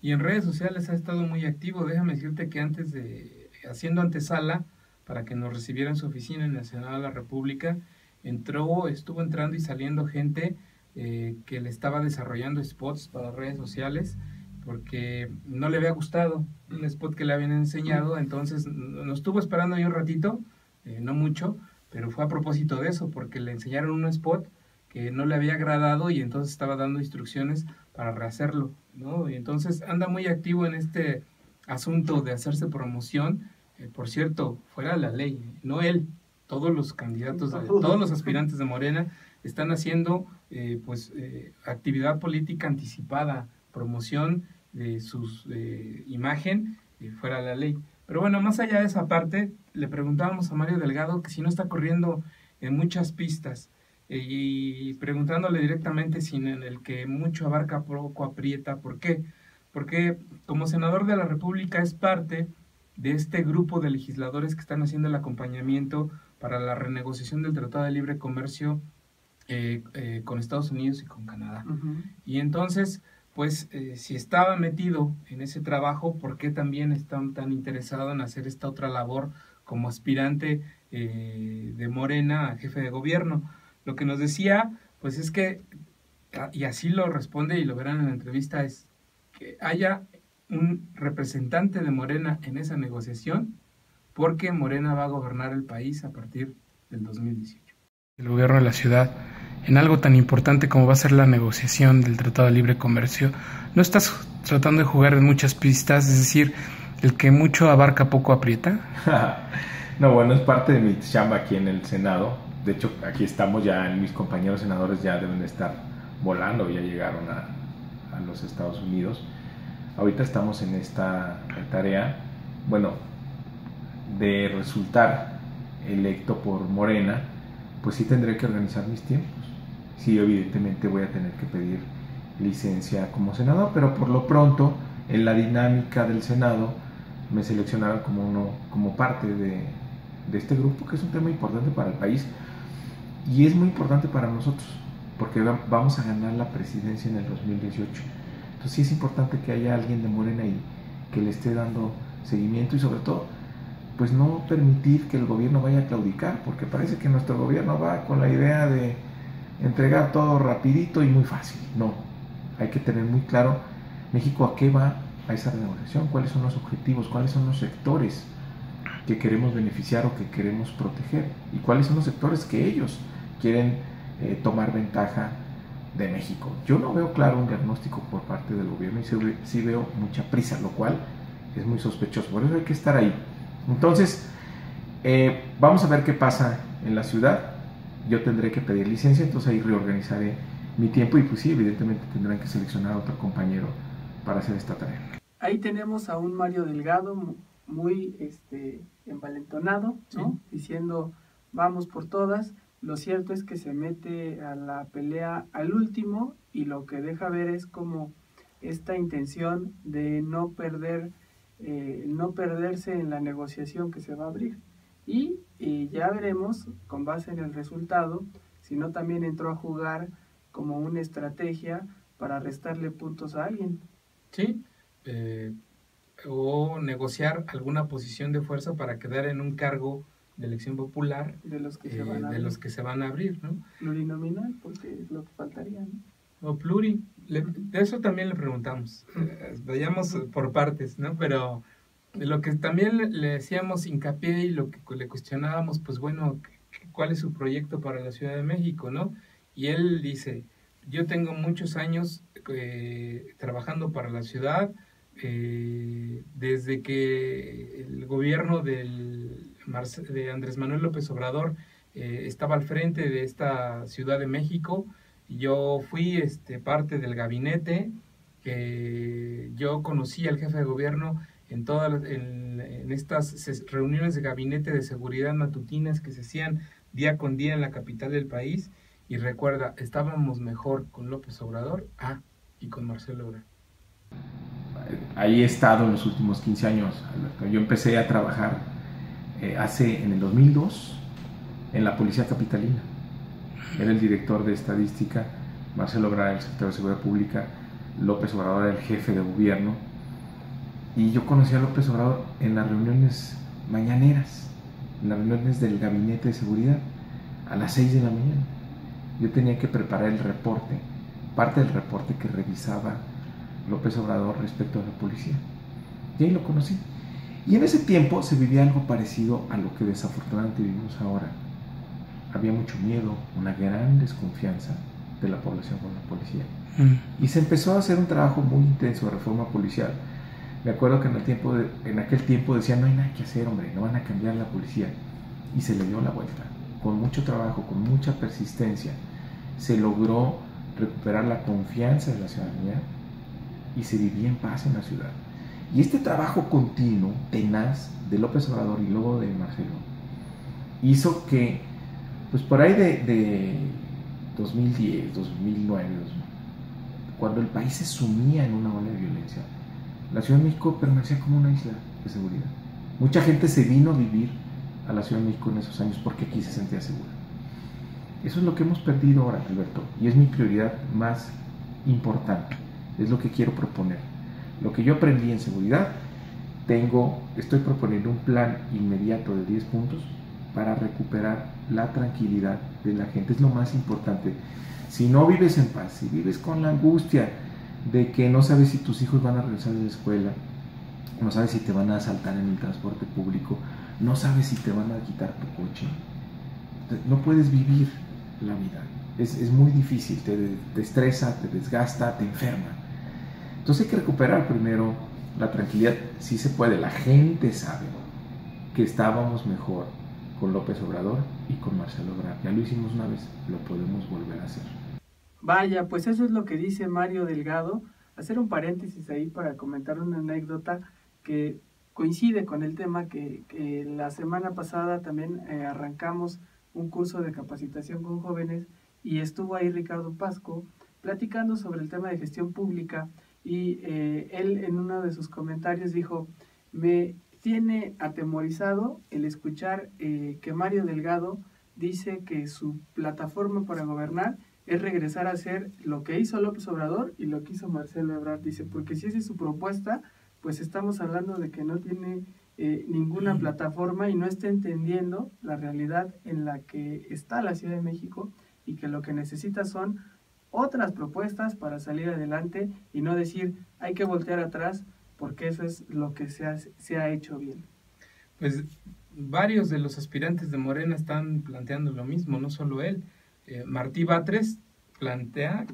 Y en redes sociales ha estado muy activo. Déjame decirte que haciendo antesala para que nos recibiera en su oficina en el Senado de la República, estuvo entrando y saliendo gente que le estaba desarrollando spots para redes sociales, porque no le había gustado un spot que le habían enseñado. Entonces nos estuvo esperando ahí un ratito, no mucho, pero fue a propósito de eso, porque le enseñaron un spot que no le había agradado y entonces estaba dando instrucciones para rehacerlo, ¿no? Y entonces anda muy activo en este asunto de hacerse promoción, por cierto, fuera de la ley, no él, todos los candidatos, todos los aspirantes de Morena están haciendo actividad política anticipada, promoción de su imagen fuera de la ley. Pero bueno, más allá de esa parte, le preguntábamos a Mario Delgado que si no está corriendo en muchas pistas, y preguntándole directamente si en el que mucho abarca poco aprieta. ¿Por qué? Porque como senador de la República es parte de este grupo de legisladores que están haciendo el acompañamiento para la renegociación del Tratado de Libre Comercio con Estados Unidos y con Canadá. Y entonces, pues, si estaba metido en ese trabajo, ¿por qué también está tan interesado en hacer esta otra labor como aspirante de Morena a jefe de gobierno? Lo que nos decía, pues es que, y así lo responde y lo verán en la entrevista, es que haya un representante de Morena en esa negociación, porque Morena va a gobernar el país a partir del 2018. El gobierno de la ciudad, en algo tan importante como va a ser la negociación del Tratado de Libre Comercio, no estás tratando de jugar en muchas pistas, es decir, el que mucho abarca poco aprieta. No, bueno, es parte de mi chamba aquí en el Senado. De hecho, aquí estamos ya, mis compañeros senadores ya deben estar volando, ya llegaron a los Estados Unidos. Ahorita estamos en esta tarea, bueno, de resultar electo por Morena, pues sí tendré que organizar mis tiempos. Sí, evidentemente voy a tener que pedir licencia como senador, pero por lo pronto, en la dinámica del Senado, me seleccionaron como parte de este grupo, que es un tema importante para el país y es muy importante para nosotros, porque vamos a ganar la presidencia en el 2018. Entonces sí es importante que haya alguien de Morena ahí que le esté dando seguimiento y sobre todo, pues no permitir que el gobierno vaya a claudicar, porque parece que nuestro gobierno va con la idea de entregar todo rapidito y muy fácil. No, hay que tener muy claro México a qué va a esa negociación, cuáles son los objetivos, cuáles son los sectores que queremos beneficiar o que queremos proteger y cuáles son los sectores que ellos quieren tomar ventaja de México. Yo no veo claro un diagnóstico por parte del gobierno y sí veo mucha prisa, lo cual es muy sospechoso, por eso hay que estar ahí. Entonces, vamos a ver qué pasa en la ciudad. Yo tendré que pedir licencia, entonces ahí reorganizaré mi tiempo y pues sí, evidentemente tendrán que seleccionar a otro compañero para hacer esta tarea. Ahí tenemos a un Mario Delgado muy envalentonado, ¿no? Sí. Diciendo vamos por todas. Lo cierto es que se mete a la pelea al último y lo que deja ver es como esta intención de no perderse en la negociación que se va a abrir. Y ya veremos, con base en el resultado, si no también entró a jugar como una estrategia para restarle puntos a alguien. Sí, o negociar alguna posición de fuerza para quedar en un cargo de elección popular de los que se van a abrir, ¿no? Plurinominal, porque es lo que faltaría, ¿no? O pluri, de eso también le preguntamos, vayamos por partes, ¿no? Pero de lo que también le decíamos hincapié y lo que le cuestionábamos, pues bueno, ¿cuál es su proyecto para la Ciudad de México, no? Y él dice, yo tengo muchos años trabajando para la ciudad, desde que el gobierno de Andrés Manuel López Obrador estaba al frente de esta Ciudad de México. Yo fui parte del gabinete, yo conocí al jefe de gobierno en estas reuniones de gabinete de seguridad matutinas que se hacían día con día en la capital del país. Y recuerda, estábamos mejor con López Obrador y con Marcelo Ebrard. Ahí he estado en los últimos 15 años, Alberto. Yo empecé a trabajar en el 2002 en la Policía Capitalina. Era el director de estadística, Marcelo Ebrard el secretario de Seguridad Pública, López Obrador era el jefe de gobierno. Y yo conocí a López Obrador en las reuniones mañaneras, en las reuniones del Gabinete de Seguridad, a las 6 de la mañana. Yo tenía que preparar el reporte, parte del reporte que revisaba López Obrador respecto a la policía. Y ahí lo conocí. Y en ese tiempo se vivía algo parecido a lo que desafortunadamente vivimos ahora. Había mucho miedo, una gran desconfianza de la población con la policía. Y se empezó a hacer un trabajo muy intenso de reforma policial. Me acuerdo que en aquel tiempo decían, no hay nada que hacer, hombre, no van a cambiar la policía. Y se le dio la vuelta. Con mucho trabajo, con mucha persistencia, se logró recuperar la confianza de la ciudadanía y se vivía en paz en la ciudad. Y este trabajo continuo, tenaz, de López Obrador y luego de Marcelo, hizo que, pues por ahí de 2010, 2009, cuando el país se sumía en una ola de violencia, la Ciudad de México permanecía como una isla de seguridad. Mucha gente se vino a vivir a la Ciudad de México en esos años porque aquí se sentía segura. Eso es lo que hemos perdido ahora, Alberto, y es mi prioridad más importante, es lo que quiero proponer. Lo que yo aprendí en seguridad, estoy proponiendo un plan inmediato de 10 puntos para recuperar la tranquilidad de la gente, es lo más importante. Si no vives en paz, si vives con la angustia de que no sabes si tus hijos van a regresar de la escuela, no sabes si te van a asaltar en el transporte público, no sabes si te van a quitar tu coche. No puedes vivir la vida. Es muy difícil, te estresa, te desgasta, te enferma. Entonces hay que recuperar primero la tranquilidad. Sí se puede, la gente sabe que estábamos mejor con López Obrador y con Marcelo Ebrard. Ya lo hicimos una vez, lo podemos volver a hacer. Vaya, pues eso es lo que dice Mario Delgado. Hacer un paréntesis ahí para comentar una anécdota que coincide con el tema que la semana pasada también arrancamos un curso de capacitación con jóvenes y estuvo ahí Ricardo Pasco platicando sobre el tema de gestión pública y él en uno de sus comentarios dijo: me tiene atemorizado el escuchar que Mario Delgado dice que su plataforma para gobernar es regresar a hacer lo que hizo López Obrador y lo que hizo Marcelo Ebrard. Dice, porque si esa es su propuesta, pues estamos hablando de que no tiene ninguna plataforma y no está entendiendo la realidad en la que está la Ciudad de México y que lo que necesita son otras propuestas para salir adelante y no decir hay que voltear atrás porque eso es lo que se ha hecho bien. Pues varios de los aspirantes de Morena están planteando lo mismo, no solo él. Martí Batres plantea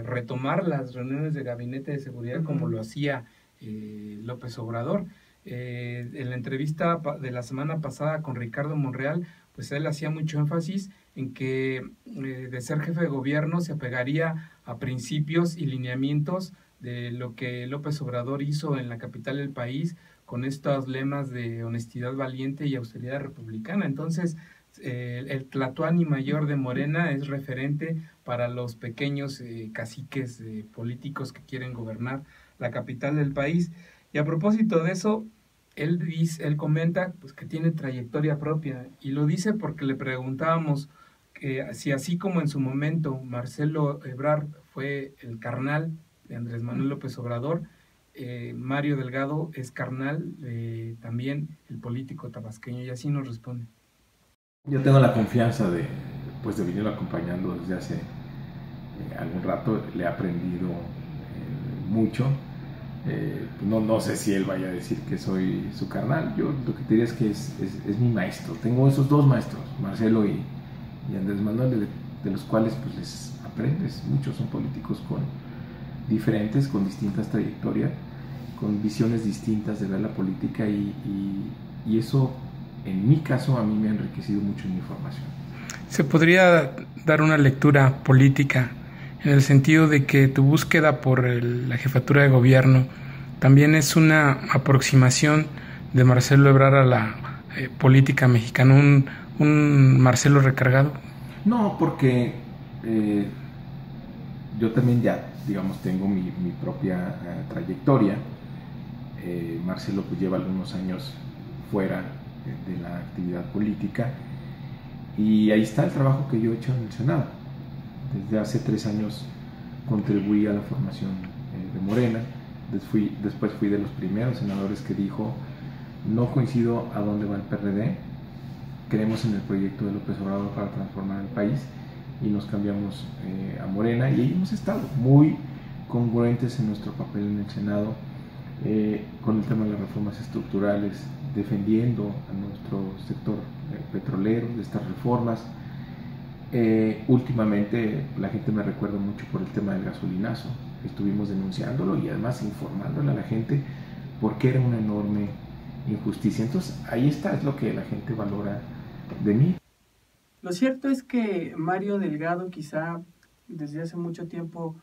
retomar las reuniones de gabinete de seguridad como lo hacía López Obrador. En la entrevista de la semana pasada con Ricardo Monreal, pues él hacía mucho énfasis en que de ser jefe de gobierno se apegaría a principios y lineamientos de lo que López Obrador hizo en la capital del país con estos lemas de honestidad valiente y austeridad republicana. Entonces, el Tlatoani mayor de Morena es referente para los pequeños caciques políticos que quieren gobernar la capital del país. Y a propósito de eso, él comenta pues, que tiene trayectoria propia, y lo dice porque le preguntábamos si así como en su momento Marcelo Ebrard fue el carnal de Andrés Manuel López Obrador, Mario Delgado es carnal también el político tabasqueño, y así nos responde. Yo tengo la confianza de venirlo acompañando desde hace algún rato. Le he aprendido mucho. No sé si él vaya a decir que soy su carnal. Yo lo que te diría es que es mi maestro. Tengo esos dos maestros, Marcelo y Andrés Manuel, de los cuales pues les aprendes. Muchos son políticos diferentes, con distintas trayectorias, con visiones distintas de ver la política y eso, en mi caso, a mí me ha enriquecido mucho en mi formación. Se podría dar una lectura política en el sentido de que tu búsqueda por la jefatura de gobierno también es una aproximación de Marcelo Ebrard a la política mexicana, un Marcelo recargado. No, porque yo también ya, digamos, tengo mi propia trayectoria. Marcelo pues lleva algunos años fuera de la actividad política y ahí está el trabajo que yo he hecho en el Senado. Desde hace 3 años contribuí a la formación de Morena. Después fui de los primeros senadores que dijo: no coincido a dónde va el PRD, creemos en el proyecto de López Obrador para transformar el país, y nos cambiamos a Morena, y ahí hemos estado muy congruentes en nuestro papel en el Senado con el tema de las reformas estructurales, defendiendo a nuestro sector petrolero de estas reformas. Últimamente la gente me recuerda mucho por el tema del gasolinazo. Estuvimos denunciándolo y además informándole a la gente porque era una enorme injusticia. Entonces ahí está, es lo que la gente valora de mí. Lo cierto es que Mario Delgado, quizá desde hace mucho tiempo,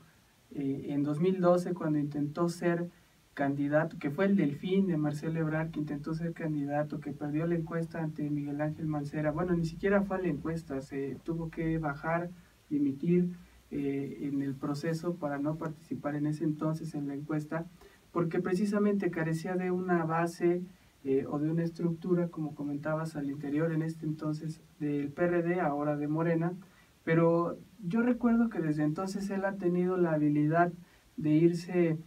en 2012, cuando intentó ser candidato, que fue el Delfín de Marcelo Ebrard, que intentó ser candidato, que perdió la encuesta ante Miguel Ángel Mancera, bueno, ni siquiera fue a la encuesta, se tuvo que bajar, dimitir en el proceso para no participar en ese entonces en la encuesta, porque precisamente carecía de una base o de una estructura, como comentabas, al interior en este entonces del PRD, ahora de Morena. Pero yo recuerdo que desde entonces él ha tenido la habilidad de irse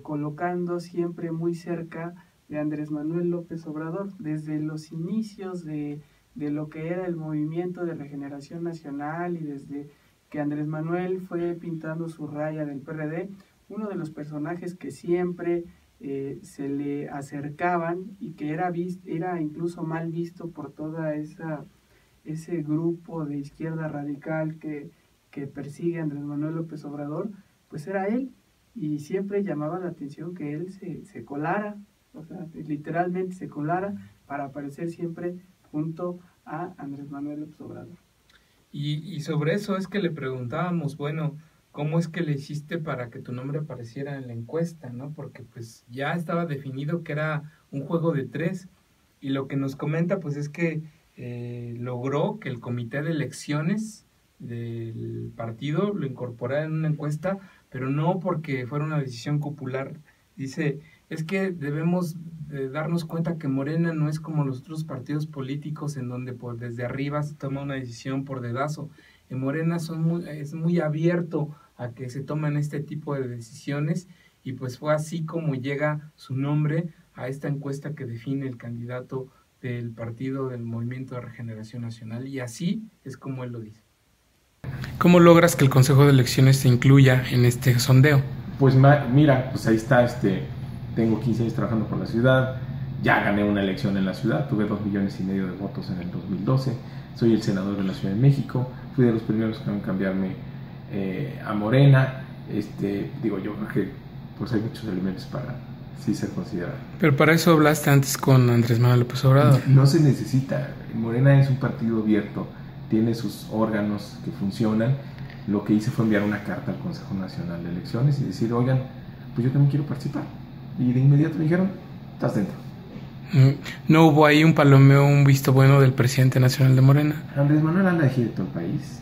colocando siempre muy cerca de Andrés Manuel López Obrador, desde los inicios de lo que era el Movimiento de Regeneración Nacional y desde que Andrés Manuel fue pintando su raya del PRD, uno de los personajes que siempre se le acercaban y que era incluso mal visto por toda ese grupo de izquierda radical que persigue a Andrés Manuel López Obrador, pues era él, y siempre llamaba la atención que él se colara, o sea, literalmente se colara para aparecer siempre junto a Andrés Manuel López Obrador. Y sobre eso es que le preguntábamos, bueno, ¿cómo es que le hiciste para que tu nombre apareciera en la encuesta, ¿no? Porque pues ya estaba definido que era un juego de 3, y lo que nos comenta pues es que logró que el comité de elecciones del partido lo incorporara en una encuesta, pero no porque fuera una decisión popular. Dice, es que debemos de darnos cuenta que Morena no es como los otros partidos políticos en donde por desde arriba se toma una decisión por dedazo. En Morena es muy abierto a que se tomen este tipo de decisiones, y pues fue así como llega su nombre a esta encuesta que define el candidato del partido del Movimiento de Regeneración Nacional, y así es como él lo dice. ¿Cómo logras que el Consejo de Elecciones se incluya en este sondeo? Pues mira, pues ahí está, tengo 15 años trabajando por la ciudad, ya gané una elección en la ciudad, tuve 2,5 millones de votos en el 2012, soy el senador de la Ciudad de México, fui de los primeros que van a cambiarme a Morena, yo creo que pues hay muchos elementos para sí ser considerado. Pero para eso hablaste antes con Andrés Manuel López Obrador. No se necesita, Morena es un partido abierto, tiene sus órganos que funcionan. Lo que hice fue enviar una carta al Consejo Nacional de Elecciones y decir, oigan, pues yo también quiero participar. Y de inmediato me dijeron, estás dentro. ¿No hubo ahí un palomeo, un visto bueno del presidente nacional de Morena? Andrés Manuel anda de gira todo el país.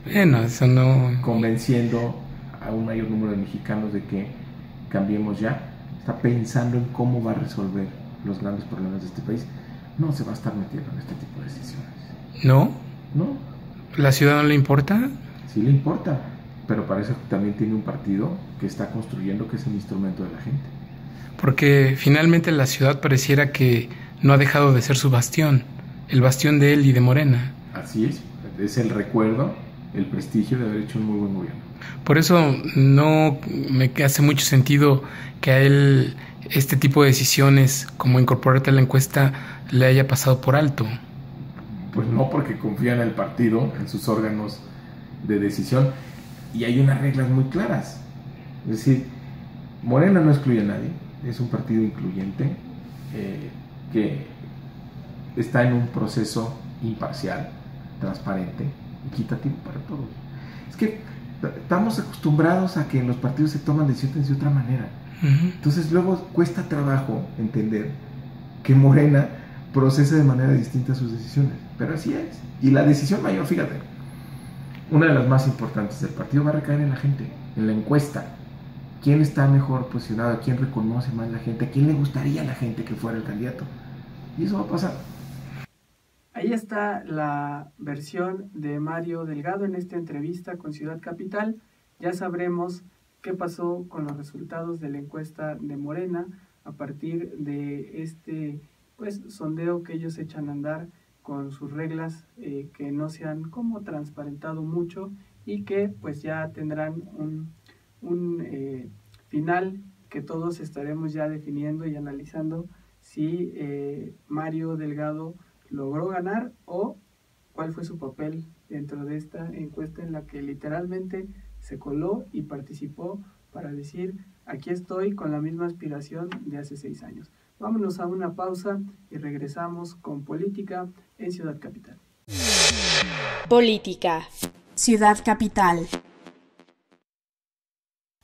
Bueno, eso no... Convenciendo a un mayor número de mexicanos de que cambiemos ya. Está pensando en cómo va a resolver los grandes problemas de este país. No se va a estar metiendo en este tipo de decisiones. ¿No? ¿No? ¿La ciudad no le importa? Sí le importa, pero para eso también tiene un partido que está construyendo, que es el instrumento de la gente. Porque finalmente la ciudad pareciera que no ha dejado de ser su bastión, el bastión de él y de Morena. Así es el recuerdo, el prestigio de haber hecho un muy buen gobierno. Por eso no me hace mucho sentido que a él este tipo de decisiones, como incorporarte a la encuesta, le haya pasado por alto. Pues no, porque confía en el partido, en sus órganos de decisión, y hay unas reglas muy claras. Es decir, Morena no excluye a nadie, es un partido incluyente que está en un proceso imparcial, transparente, equitativo para todos. Es que estamos acostumbrados a que en los partidos se toman decisiones de otra manera. Entonces luego cuesta trabajo entender que Morena procesa de manera distinta sus decisiones, pero así es. Y la decisión mayor, fíjate, una de las más importantes del partido va a recaer en la gente, en la encuesta. ¿Quién está mejor posicionado? ¿A quién reconoce más la gente? ¿A quién le gustaría a la gente que fuera el candidato? Y eso va a pasar. Ahí está la versión de Mario Delgado en esta entrevista con Ciudad Capital. Ya sabremos qué pasó con los resultados de la encuesta de Morena a partir de este sondeo que ellos echan a andar con sus reglas que no se han como transparentado mucho y que pues ya tendrán un final que todos estaremos ya definiendo y analizando si Mario Delgado logró ganar o cuál fue su papel dentro de esta encuesta en la que literalmente se coló y participó para decir, aquí estoy con la misma aspiración de hace 6 años. Vámonos a una pausa y regresamos con Política en Ciudad Capital. Política, Ciudad Capital.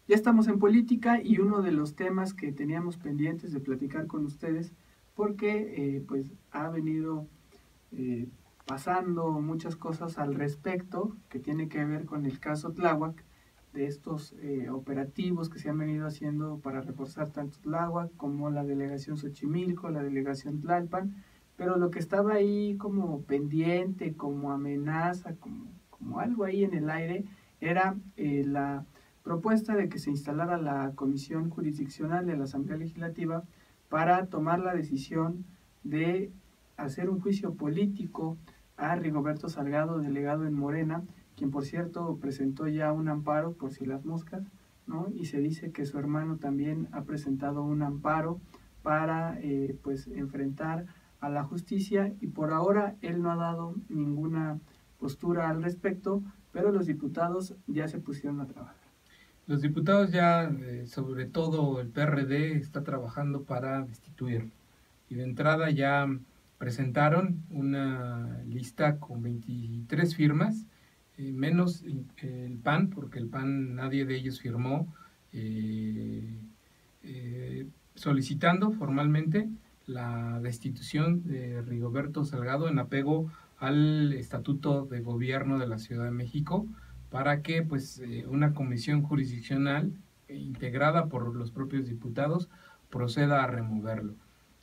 Ya estamos en Política y uno de los temas que teníamos pendientes de platicar con ustedes, porque pues ha venido pasando muchas cosas al respecto, que tiene que ver con el caso Tláhuac, de estos operativos que se han venido haciendo para reforzar tanto Tláhuac como la delegación Xochimilco, la delegación Tlalpan, pero lo que estaba ahí como pendiente, como amenaza, como algo ahí en el aire, era la propuesta de que se instalara la Comisión Jurisdiccional de la Asamblea Legislativa para tomar la decisión de hacer un juicio político a Rigoberto Salgado, delegado en Morena, quien por cierto presentó ya un amparo por si las moscas ¿no? Y se dice que su hermano también ha presentado un amparo para pues enfrentar a la justicia, y por ahora él no ha dado ninguna postura al respecto, pero los diputados ya se pusieron a trabajar. Los diputados ya, sobre todo el PRD, está trabajando para destituirlo. Y de entrada ya presentaron una lista con 23 firmas, menos el PAN, porque el PAN nadie de ellos firmó, solicitando formalmente la destitución de Rigoberto Salgado en apego al Estatuto de Gobierno de la Ciudad de México, para que pues una comisión jurisdiccional integrada por los propios diputados proceda a removerlo.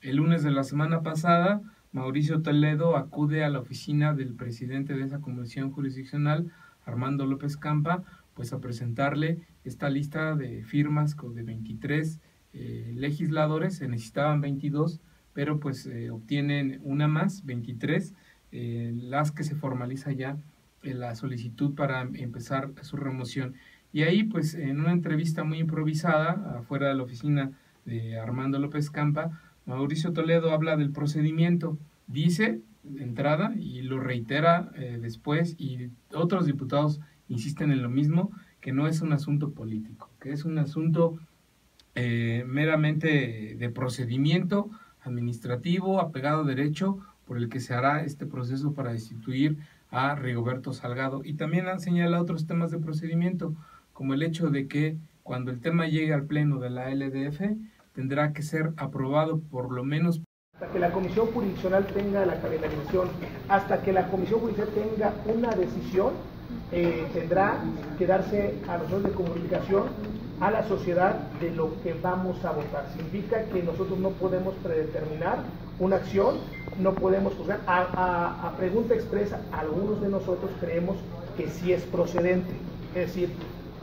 El lunes de la semana pasada, Mauricio Toledo acude a la oficina del presidente de esa comisión jurisdiccional, Armando López Campa, pues a presentarle esta lista de firmas de 23 legisladores. Se necesitaban 22, pero pues obtienen una más, 23, las que se formaliza ya la solicitud para empezar su remoción. Y ahí pues en una entrevista muy improvisada afuera de la oficina de Armando López Campa, Mauricio Toledo habla del procedimiento, dice de entrada y lo reitera después, y otros diputados insisten en lo mismo, que no es un asunto político, que es un asunto meramente de procedimiento administrativo, apegado a derecho, por el que se hará este proceso para destituir a Rigoberto Salgado. Y también han señalado otros temas de procedimiento, como el hecho de que cuando el tema llegue al pleno de la LDF, tendrá que ser aprobado por lo menos hasta que la Comisión Jurisdiccional tenga la calendarización, hasta que la Comisión Judicial tenga una decisión, tendrá que darse a nosotros de comunicación a la sociedad de lo que vamos a votar. Significa que nosotros no podemos predeterminar una acción, no podemos juzgar. A pregunta expresa, algunos de nosotros creemos que sí es procedente, es decir,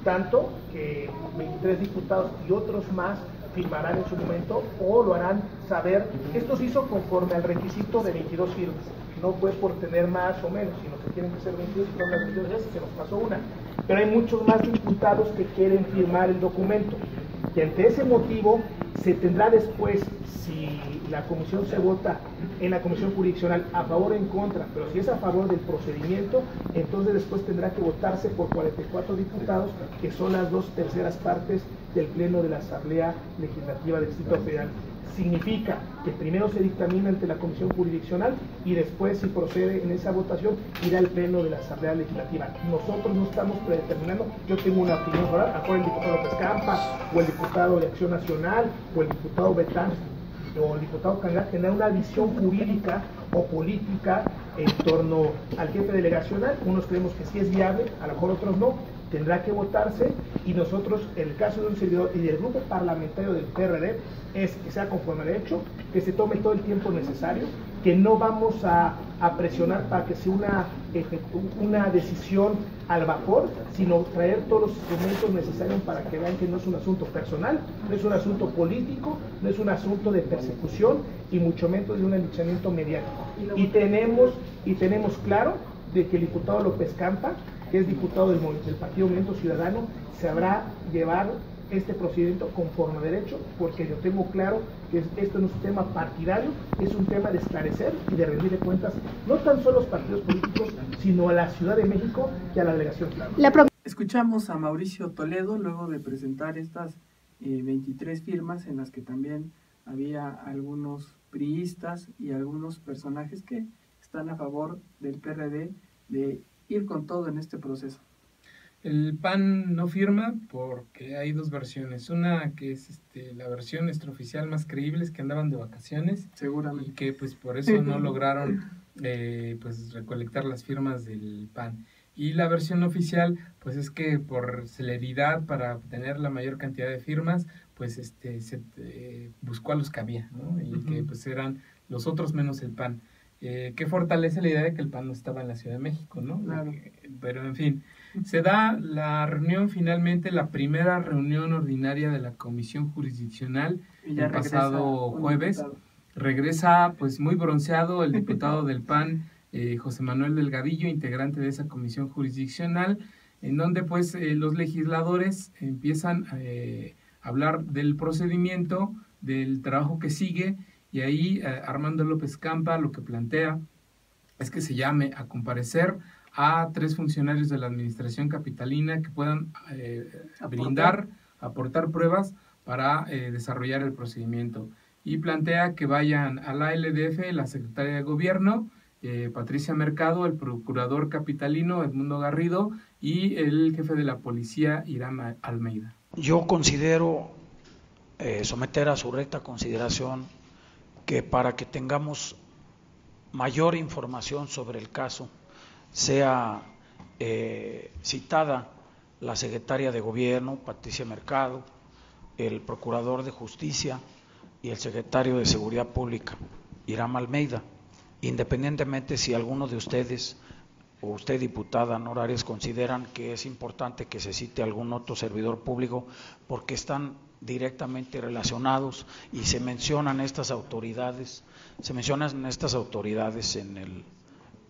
tanto que 23 diputados y otros más firmarán en su momento o lo harán saber. Esto se hizo conforme al requisito de 22 firmas, no fue por tener más o menos, sino que tienen que ser 22, y fueron las 22 veces, se nos pasó una. Pero hay muchos más diputados que quieren firmar el documento, y ante ese motivo se tendrá después, si la comisión se vota en la comisión jurisdiccional a favor o en contra, pero si es a favor del procedimiento, entonces después tendrá que votarse por 44 diputados, que son las 2/3 partes del pleno de la Asamblea Legislativa del Distrito Federal. Significa que primero se dictamina ante la comisión jurisdiccional y después, si procede en esa votación, irá al pleno de la Asamblea Legislativa. Nosotros no estamos predeterminando. Yo tengo una opinión oral, a el diputado López Campa, o el diputado de Acción Nacional, o el diputado Betán, o el diputado Cangal, tener una visión jurídica o política en torno al jefe delegacional. Unos creemos que sí es viable, a lo mejor otros no. Tendrá que votarse, y nosotros, en el caso de un servidor y del grupo parlamentario del PRD, es que sea conforme al derecho, que se tome todo el tiempo necesario, que no vamos a presionar para que sea una decisión al vapor, sino traer todos los instrumentos necesarios para que vean que no es un asunto personal, no es un asunto político, no es un asunto de persecución, y mucho menos de un linchamiento mediático. Y tenemos claro de que el diputado López Campa, que es diputado del Partido Movimiento Ciudadano, sabrá llevar este procedimiento conforme a derecho, porque yo tengo claro que esto no es un tema partidario, es un tema de esclarecer y de rendir cuentas, no tan solo a los partidos políticos, sino a la Ciudad de México y a la delegación. Escuchamos a Mauricio Toledo luego de presentar estas 23 firmas, en las que también había algunos priistas y algunos personajes que están a favor del PRD de ir con todo en este proceso. El PAN no firma porque hay dos versiones. Una que es la versión extraoficial más creíble, es que andaban de vacaciones, seguramente, y que pues por eso no lograron pues recolectar las firmas del PAN. Y la versión oficial pues es que por celeridad, para obtener la mayor cantidad de firmas, pues se buscó a los que había, ¿no? Y que pues eran los otros menos el PAN. Que fortalece la idea de que el PAN no estaba en la Ciudad de México, ¿no? Claro. Pero en fin, se da la reunión finalmente, la primera reunión ordinaria de la Comisión Jurisdiccional el pasado jueves. Regresa pues muy bronceado el diputado del PAN, José Manuel Delgadillo, integrante de esa Comisión Jurisdiccional, en donde pues los legisladores empiezan a hablar del procedimiento, del trabajo que sigue, y ahí Armando López Campa lo que plantea es que se llame a comparecer a 3 funcionarios de la administración capitalina que puedan aportar pruebas para desarrollar el procedimiento. Y plantea que vayan a la LDF, la secretaria de Gobierno, Patricia Mercado, el procurador capitalino Edmundo Garrido y el jefe de la policía Irán Almeida. Yo considero someter a su recta consideración que para que tengamos mayor información sobre el caso sea citada la secretaria de Gobierno, Patricia Mercado, el procurador de Justicia y el secretario de Seguridad Pública, Irán Almeida, independientemente si alguno de ustedes o usted, diputada Nora Arias, consideran que es importante que se cite algún otro servidor público porque están directamente relacionados y se mencionan estas autoridades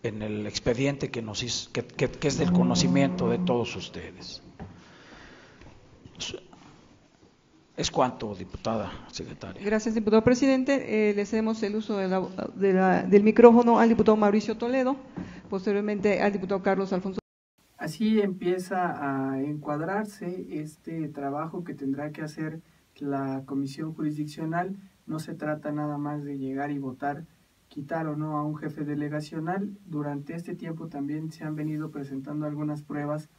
en el expediente que es del conocimiento de todos ustedes. Es cuanto, diputada secretaria. Gracias, diputado presidente. Le cedemos el uso del micrófono al diputado Mauricio Toledo, posteriormente al diputado Carlos Alfonso. Así empieza a encuadrarse este trabajo que tendrá que hacer la comisión jurisdiccional. No se trata nada más de llegar y votar, quitar o no a un jefe delegacional. Durante este tiempo también se han venido presentando algunas pruebas,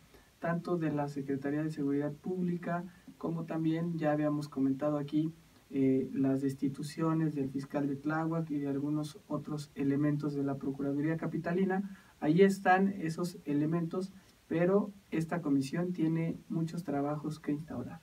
tanto de la Secretaría de Seguridad Pública, como también ya habíamos comentado aquí las destituciones del fiscal de Tláhuac y de algunos otros elementos de la Procuraduría Capitalina. Ahí están esos elementos, pero esta comisión tiene muchos trabajos que instaurar.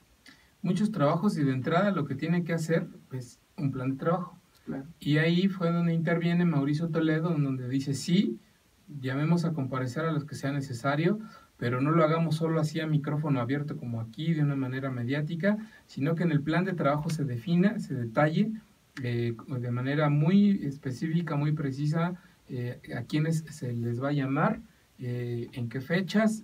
Muchos trabajos, y de entrada lo que tiene que hacer es un plan de trabajo. Claro. Y ahí fue donde interviene Mauricio Toledo, donde dice sí, llamemos a comparecer a los que sea necesario, pero no lo hagamos solo así a micrófono abierto como aquí, de una manera mediática, sino que en el plan de trabajo se defina, se detalle de manera muy específica, muy precisa, a quiénes se les va a llamar, en qué fechas,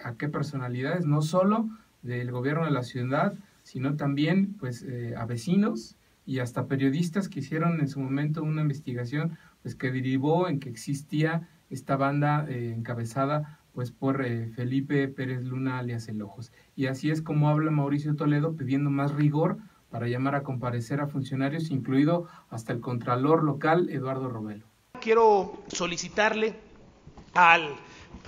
a qué personalidades, no solo del gobierno de la ciudad, sino también pues a vecinos y hasta periodistas que hicieron en su momento una investigación pues que derivó en que existía esta banda encabezada pues por Felipe Pérez Luna alias El Ojos. Y así es como habla Mauricio Toledo, pidiendo más rigor para llamar a comparecer a funcionarios, incluido hasta el contralor local Eduardo Robelo. Quiero solicitarle al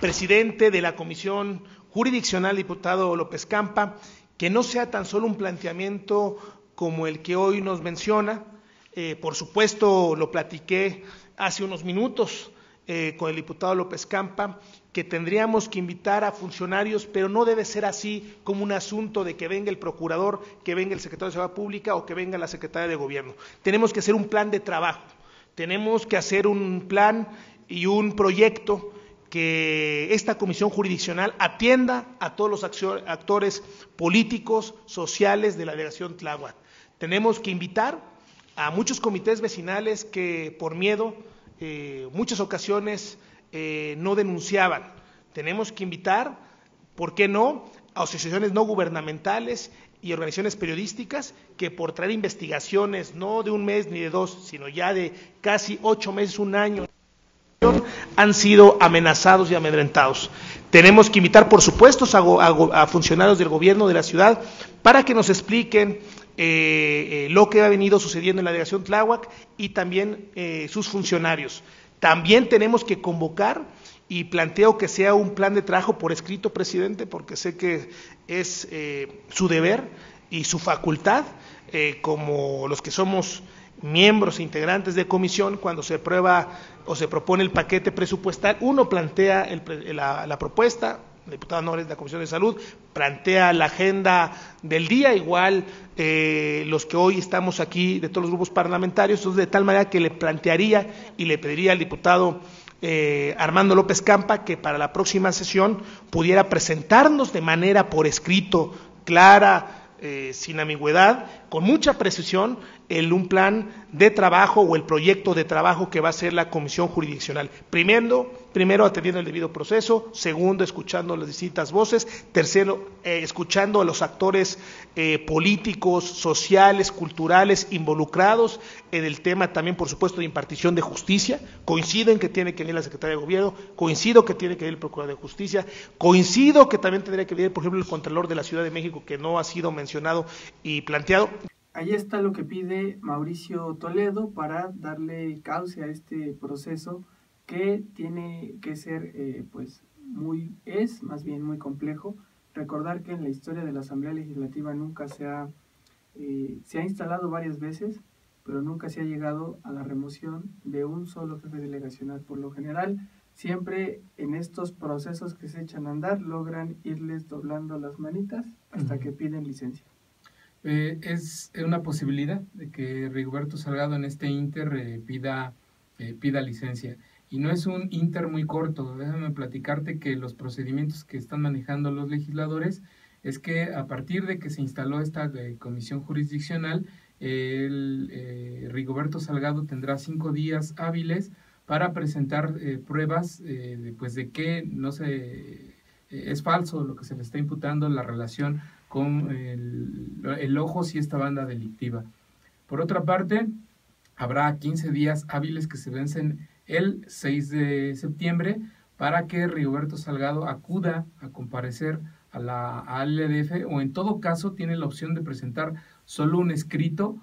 presidente de la Comisión Jurisdiccional, diputado López Campa, que no sea tan solo un planteamiento como el que hoy nos menciona. Por supuesto, lo platiqué hace unos minutos con el diputado López Campa, que tendríamos que invitar a funcionarios, pero no debe ser así como un asunto de que venga el procurador, que venga el secretario de Seguridad Pública o que venga la secretaria de Gobierno. Tenemos que hacer un plan de trabajo, tenemos que hacer un plan y un proyecto que esta comisión jurisdiccional atienda a todos los actores políticos, sociales de la delegación Tláhuac. Tenemos que invitar a muchos comités vecinales que por miedo, muchas ocasiones no denunciaban. Tenemos que invitar, ¿por qué no?, a asociaciones no gubernamentales y organizaciones periodísticas que por traer investigaciones no de un mes ni de dos, sino ya de casi 8 meses, un año, han sido amenazados y amedrentados. Tenemos que invitar, por supuesto, a funcionarios del gobierno de la ciudad para que nos expliquen lo que ha venido sucediendo en la delegación Tláhuac y también sus funcionarios. También tenemos que convocar, y planteo que sea un plan de trabajo por escrito, presidente, porque sé que es su deber y su facultad, como los que somos miembros e integrantes de comisión, cuando se aprueba o se propone el paquete presupuestal, uno plantea la propuesta, la diputada Nores de la Comisión de Salud plantea la agenda del día, igual los que hoy estamos aquí de todos los grupos parlamentarios, entonces de tal manera que le plantearía y le pediría al diputado Armando López Campa que para la próxima sesión pudiera presentarnos de manera por escrito, clara, sin ambigüedad, con mucha precisión, un plan de trabajo o el proyecto de trabajo que va a hacer la comisión jurisdiccional. Primero atendiendo el debido proceso, segundo escuchando las distintas voces, tercero escuchando a los actores políticos, sociales, culturales involucrados en el tema también, por supuesto, de impartición de justicia. Coinciden que tiene que venir la Secretaría de Gobierno, coincido que tiene que venir el Procurador de Justicia, coincido que también tendría que venir, por ejemplo, el Contralor de la Ciudad de México, que no ha sido mencionado y planteado. Ahí está lo que pide Mauricio Toledo para darle cauce a este proceso que tiene que ser más bien muy complejo. Recordar que en la historia de la Asamblea Legislativa nunca se ha instalado varias veces, pero nunca se ha llegado a la remoción de un solo jefe delegacional. Por lo general, siempre en estos procesos que se echan a andar, logran irles doblando las manitas hasta que piden licencia. Es una posibilidad de que Rigoberto Salgado en este ínter pida licencia. Y no es un ínter muy corto. Déjame platicarte que los procedimientos que están manejando los legisladores es que a partir de que se instaló esta comisión jurisdiccional, Rigoberto Salgado tendrá 5 días hábiles para presentar pruebas de que es falso lo que se le está imputando, la relación con el Ojos y esta banda delictiva. Por otra parte, habrá 15 días hábiles que se vencen el 6 de septiembre para que Rigoberto Salgado acuda a comparecer al LDF, o en todo caso tiene la opción de presentar solo un escrito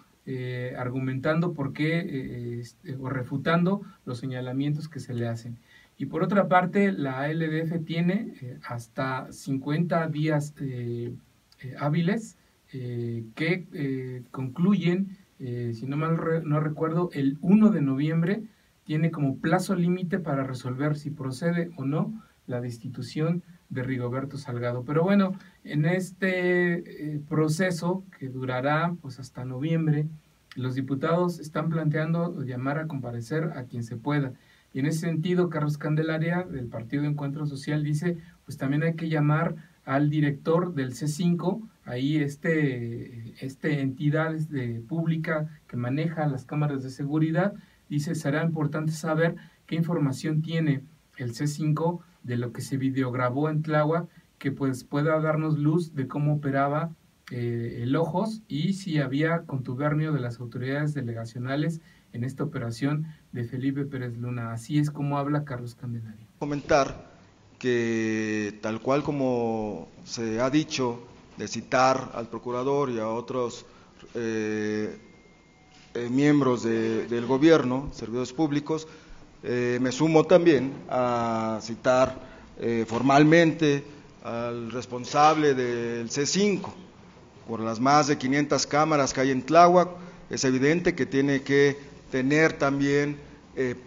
argumentando por qué o refutando los señalamientos que se le hacen. Y por otra parte, la LDF tiene hasta 50 días hábiles que concluyen, si no mal no recuerdo, el 1 de noviembre tiene como plazo límite para resolver si procede o no la destitución de Rigoberto Salgado. Pero bueno, en este proceso que durará pues hasta noviembre, los diputados están planteando llamar a comparecer a quien se pueda. Y en ese sentido, Carlos Candelaria, del Partido de Encuentro Social, dice, pues también hay que llamar al director del C5, ahí entidad pública que maneja las cámaras de seguridad. Dice, será importante saber qué información tiene el C5 de lo que se videograbó en Tláhuac, que pues pueda darnos luz de cómo operaba el Ojos y si había contubernio de las autoridades delegacionales en esta operación de Felipe Pérez Luna. Así es como habla Carlos Candelaria. Comentar que tal cual como se ha dicho de citar al procurador y a otros miembros del gobierno, servidores públicos, me sumo también a citar formalmente al responsable del C5 por las más de 500 cámaras que hay en Tláhuac. Es evidente que tiene que tener también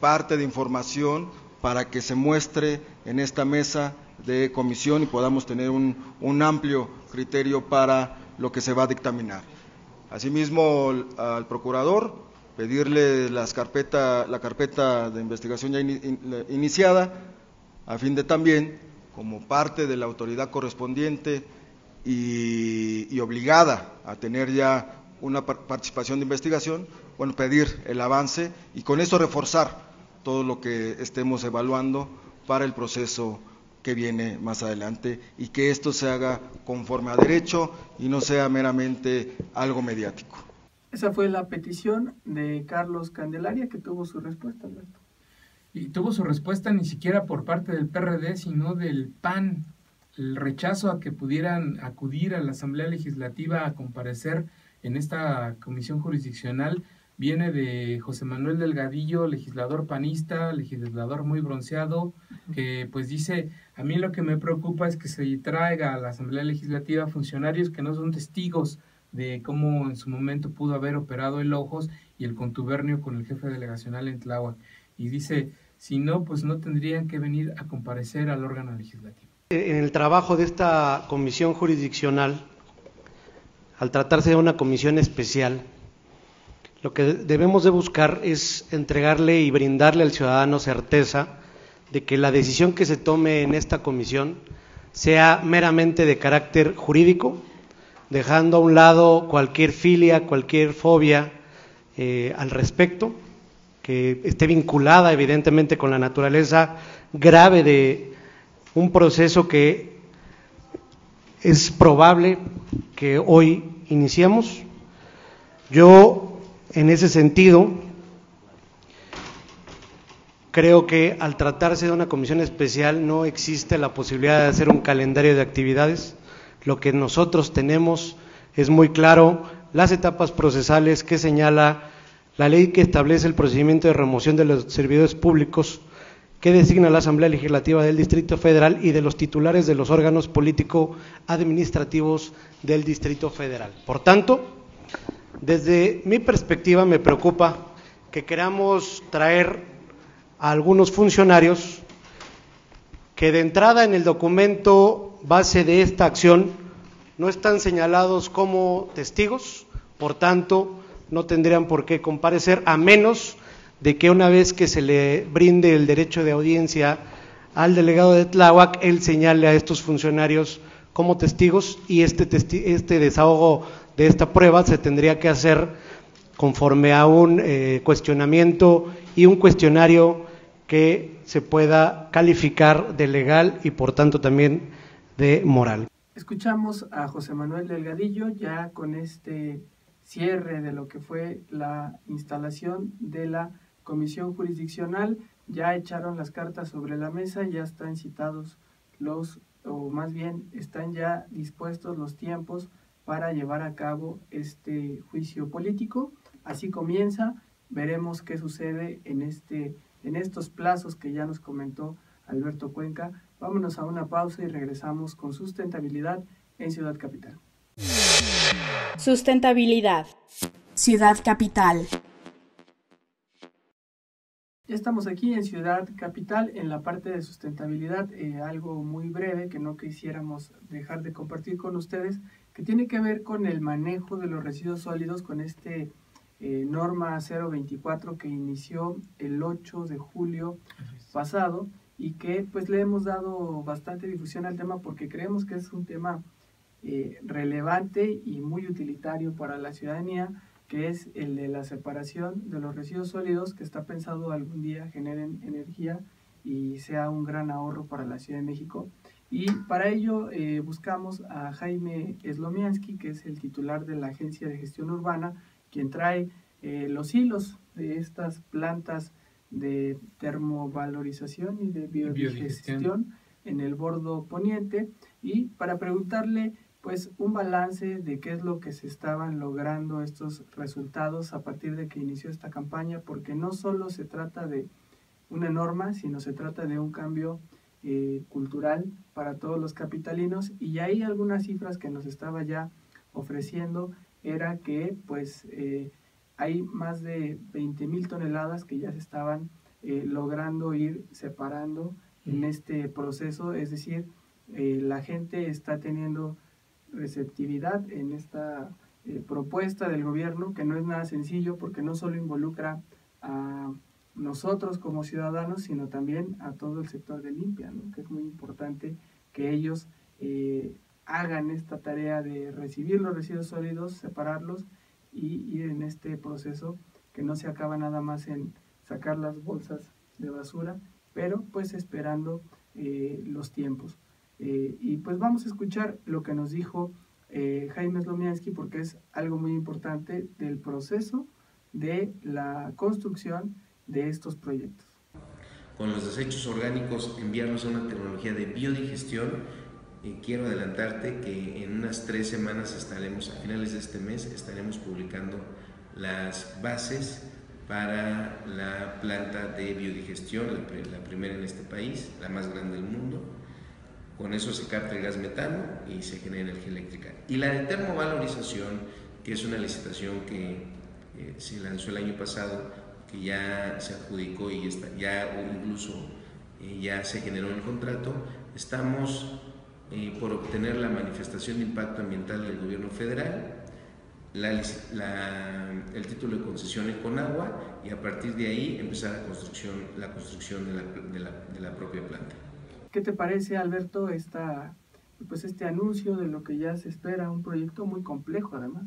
parte de información para que se muestre en esta mesa de comisión y podamos tener un amplio criterio para lo que se va a dictaminar. Asimismo, al procurador, pedirle la carpeta de investigación ya iniciada, a fin de también, como parte de la autoridad correspondiente y obligada a tener ya una participación de investigación, bueno, pedir el avance y con eso reforzar todo lo que estemos evaluando para el proceso que viene más adelante y que esto se haga conforme a derecho y no sea meramente algo mediático. Esa fue la petición de Carlos Candelaria, que tuvo su respuesta, Alberto. Y tuvo su respuesta ni siquiera por parte del PRD, sino del PAN. El rechazo a que pudieran acudir a la Asamblea Legislativa a comparecer en esta comisión jurisdiccional viene de José Manuel Delgadillo, legislador panista, legislador muy bronceado, que pues dice, a mí lo que me preocupa es que se traiga a la Asamblea Legislativa funcionarios que no son testigos de cómo en su momento pudo haber operado el Ojos y el contubernio con el jefe delegacional en Tláhuac. Y dice, si no, pues no tendrían que venir a comparecer al órgano legislativo. En el trabajo de esta comisión jurisdiccional, al tratarse de una comisión especial, lo que debemos de buscar es entregarle y brindarle al ciudadano certeza de que la decisión que se tome en esta comisión sea meramente de carácter jurídico, dejando a un lado cualquier filia, cualquier fobia al respecto, que esté vinculada evidentemente con la naturaleza grave de un proceso que es probable que hoy iniciemos. Yo, en ese sentido, creo que al tratarse de una comisión especial no existe la posibilidad de hacer un calendario de actividades. Lo que nosotros tenemos es muy claro las etapas procesales que señala la ley que establece el procedimiento de remoción de los servidores públicos que designa la Asamblea Legislativa del Distrito Federal y de los titulares de los órganos político-administrativos del Distrito Federal. Por tanto, desde mi perspectiva me preocupa que queramos traer a algunos funcionarios que de entrada en el documento base de esta acción no están señalados como testigos, por tanto no tendrían por qué comparecer, a menos de que una vez que se le brinde el derecho de audiencia al delegado de Tláhuac, él señale a estos funcionarios como testigos y este desahogo de esta prueba se tendría que hacer conforme a un cuestionamiento y un cuestionario que se pueda calificar de legal y por tanto también de moral. Escuchamos a José Manuel Delgadillo ya con este cierre de lo que fue la instalación de la comisión jurisdiccional. Ya echaron las cartas sobre la mesa, ya están citados o más bien están ya dispuestos los tiempos para llevar a cabo este juicio político. Así comienza, veremos qué sucede en estos plazos que ya nos comentó Alberto Cuenca. Vámonos a una pausa y regresamos con Sustentabilidad en Ciudad Capital. Sustentabilidad. Ciudad Capital. Ya estamos aquí en Ciudad Capital en la parte de sustentabilidad, algo muy breve que no quisiéramos dejar de compartir con ustedes, que tiene que ver con el manejo de los residuos sólidos, con norma 024 que inició el 8 de julio pasado y que pues le hemos dado bastante difusión al tema porque creemos que es un tema relevante y muy utilitario para la ciudadanía, que es el de la separación de los residuos sólidos, que está pensado algún día generen energía y sea un gran ahorro para la Ciudad de México. Y para ello buscamos a Jaime Slomiansky, que es el titular de la Agencia de Gestión Urbana, quien trae los hilos de estas plantas de termovalorización y de biodigestión en el bordo poniente, y para preguntarle pues un balance de qué es lo que se estaban logrando estos resultados a partir de que inició esta campaña, porque no solo se trata de una norma, sino se trata de un cambio cultural para todos los capitalinos. Y hay algunas cifras que nos estaba ya ofreciendo, era que pues hay más de 20,000 toneladas que ya se estaban logrando ir separando en este proceso, es decir, la gente está teniendo receptividad en esta propuesta del gobierno, que no es nada sencillo porque no solo involucra a nosotros como ciudadanos, sino también a todo el sector de limpia, ¿no? Que es muy importante que ellos hagan esta tarea de recibir los residuos sólidos, separarlos y ir en este proceso que no se acaba nada más en sacar las bolsas de basura, pero pues esperando los tiempos. Y pues vamos a escuchar lo que nos dijo Jaime Slomiansky, porque es algo muy importante del proceso de la construcción de estos proyectos. Con los desechos orgánicos enviarlos a una tecnología de biodigestión. Quiero adelantarte que en unas 3 semanas a finales de este mes, estaremos publicando las bases para la planta de biodigestión, la primera en este país, la más grande del mundo. Con eso se capta el gas metano y se genera energía eléctrica. Y la de termovalorización, que es una licitación que se lanzó el año pasado, que ya se adjudicó y ya se generó el contrato. Estamos por obtener la manifestación de impacto ambiental del gobierno federal, el título de concesión en Conagua, y a partir de ahí empezar la construcción de la propia planta. ¿Qué te parece, Alberto, este anuncio de lo que ya se espera, un proyecto muy complejo además?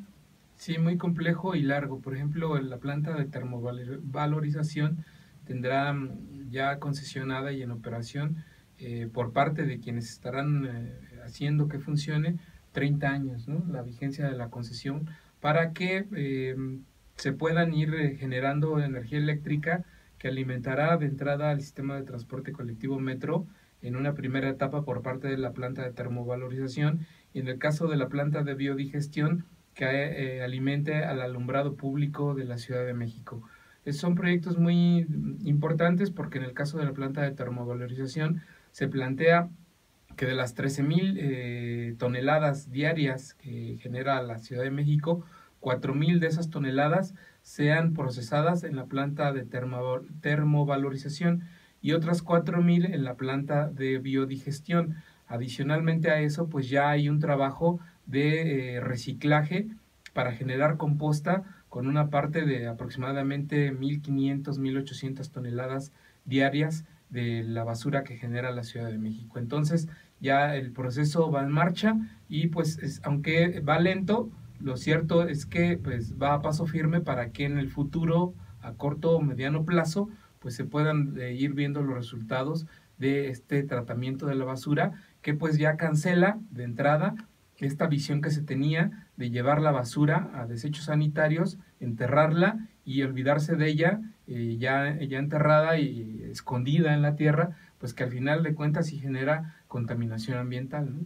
Sí, muy complejo y largo. Por ejemplo, la planta de termovalorización tendrá ya concesionada y en operación por parte de quienes estarán haciendo que funcione 30 años, ¿no? La vigencia de la concesión para que se puedan ir generando energía eléctrica que alimentará de entrada al sistema de transporte colectivo Metro en una primera etapa por parte de la planta de termovalorización y en el caso de la planta de biodigestión que alimente al alumbrado público de la Ciudad de México. Son proyectos muy importantes porque en el caso de la planta de termovalorización se plantea que de las 13,000 toneladas diarias que genera la Ciudad de México, 4,000 de esas toneladas sean procesadas en la planta de termovalorización y otras 4,000 en la planta de biodigestión. Adicionalmente a eso, pues ya hay un trabajo de reciclaje para generar composta con una parte de aproximadamente 1,500, 1,800 toneladas diarias de la basura que genera la Ciudad de México. Entonces ya el proceso va en marcha y pues aunque va lento, lo cierto es que pues va a paso firme para que en el futuro, a corto o mediano plazo, pues se puedan ir viendo los resultados de este tratamiento de la basura que pues ya cancela de entrada esta visión que se tenía de llevar la basura a desechos sanitarios, enterrarla y olvidarse de ella ya enterrada y escondida en la tierra, pues que al final de cuentas sí genera contaminación ambiental, ¿no?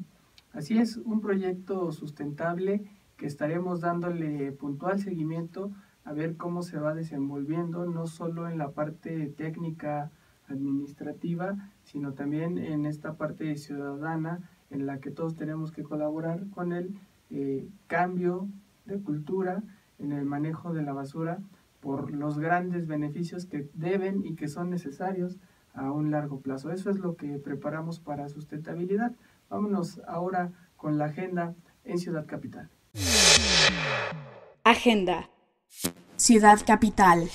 Así es, un proyecto sustentable que estaremos dándole puntual seguimiento a ver cómo se va desenvolviendo, no solo en la parte técnica administrativa, sino también en esta parte ciudadana en la que todos tenemos que colaborar con el cambio de cultura en el manejo de la basura por los grandes beneficios que deben y que son necesarios a un largo plazo. Eso es lo que preparamos para sustentabilidad. Vámonos ahora con la agenda en Ciudad Capital. Agenda. Ciudad Capital.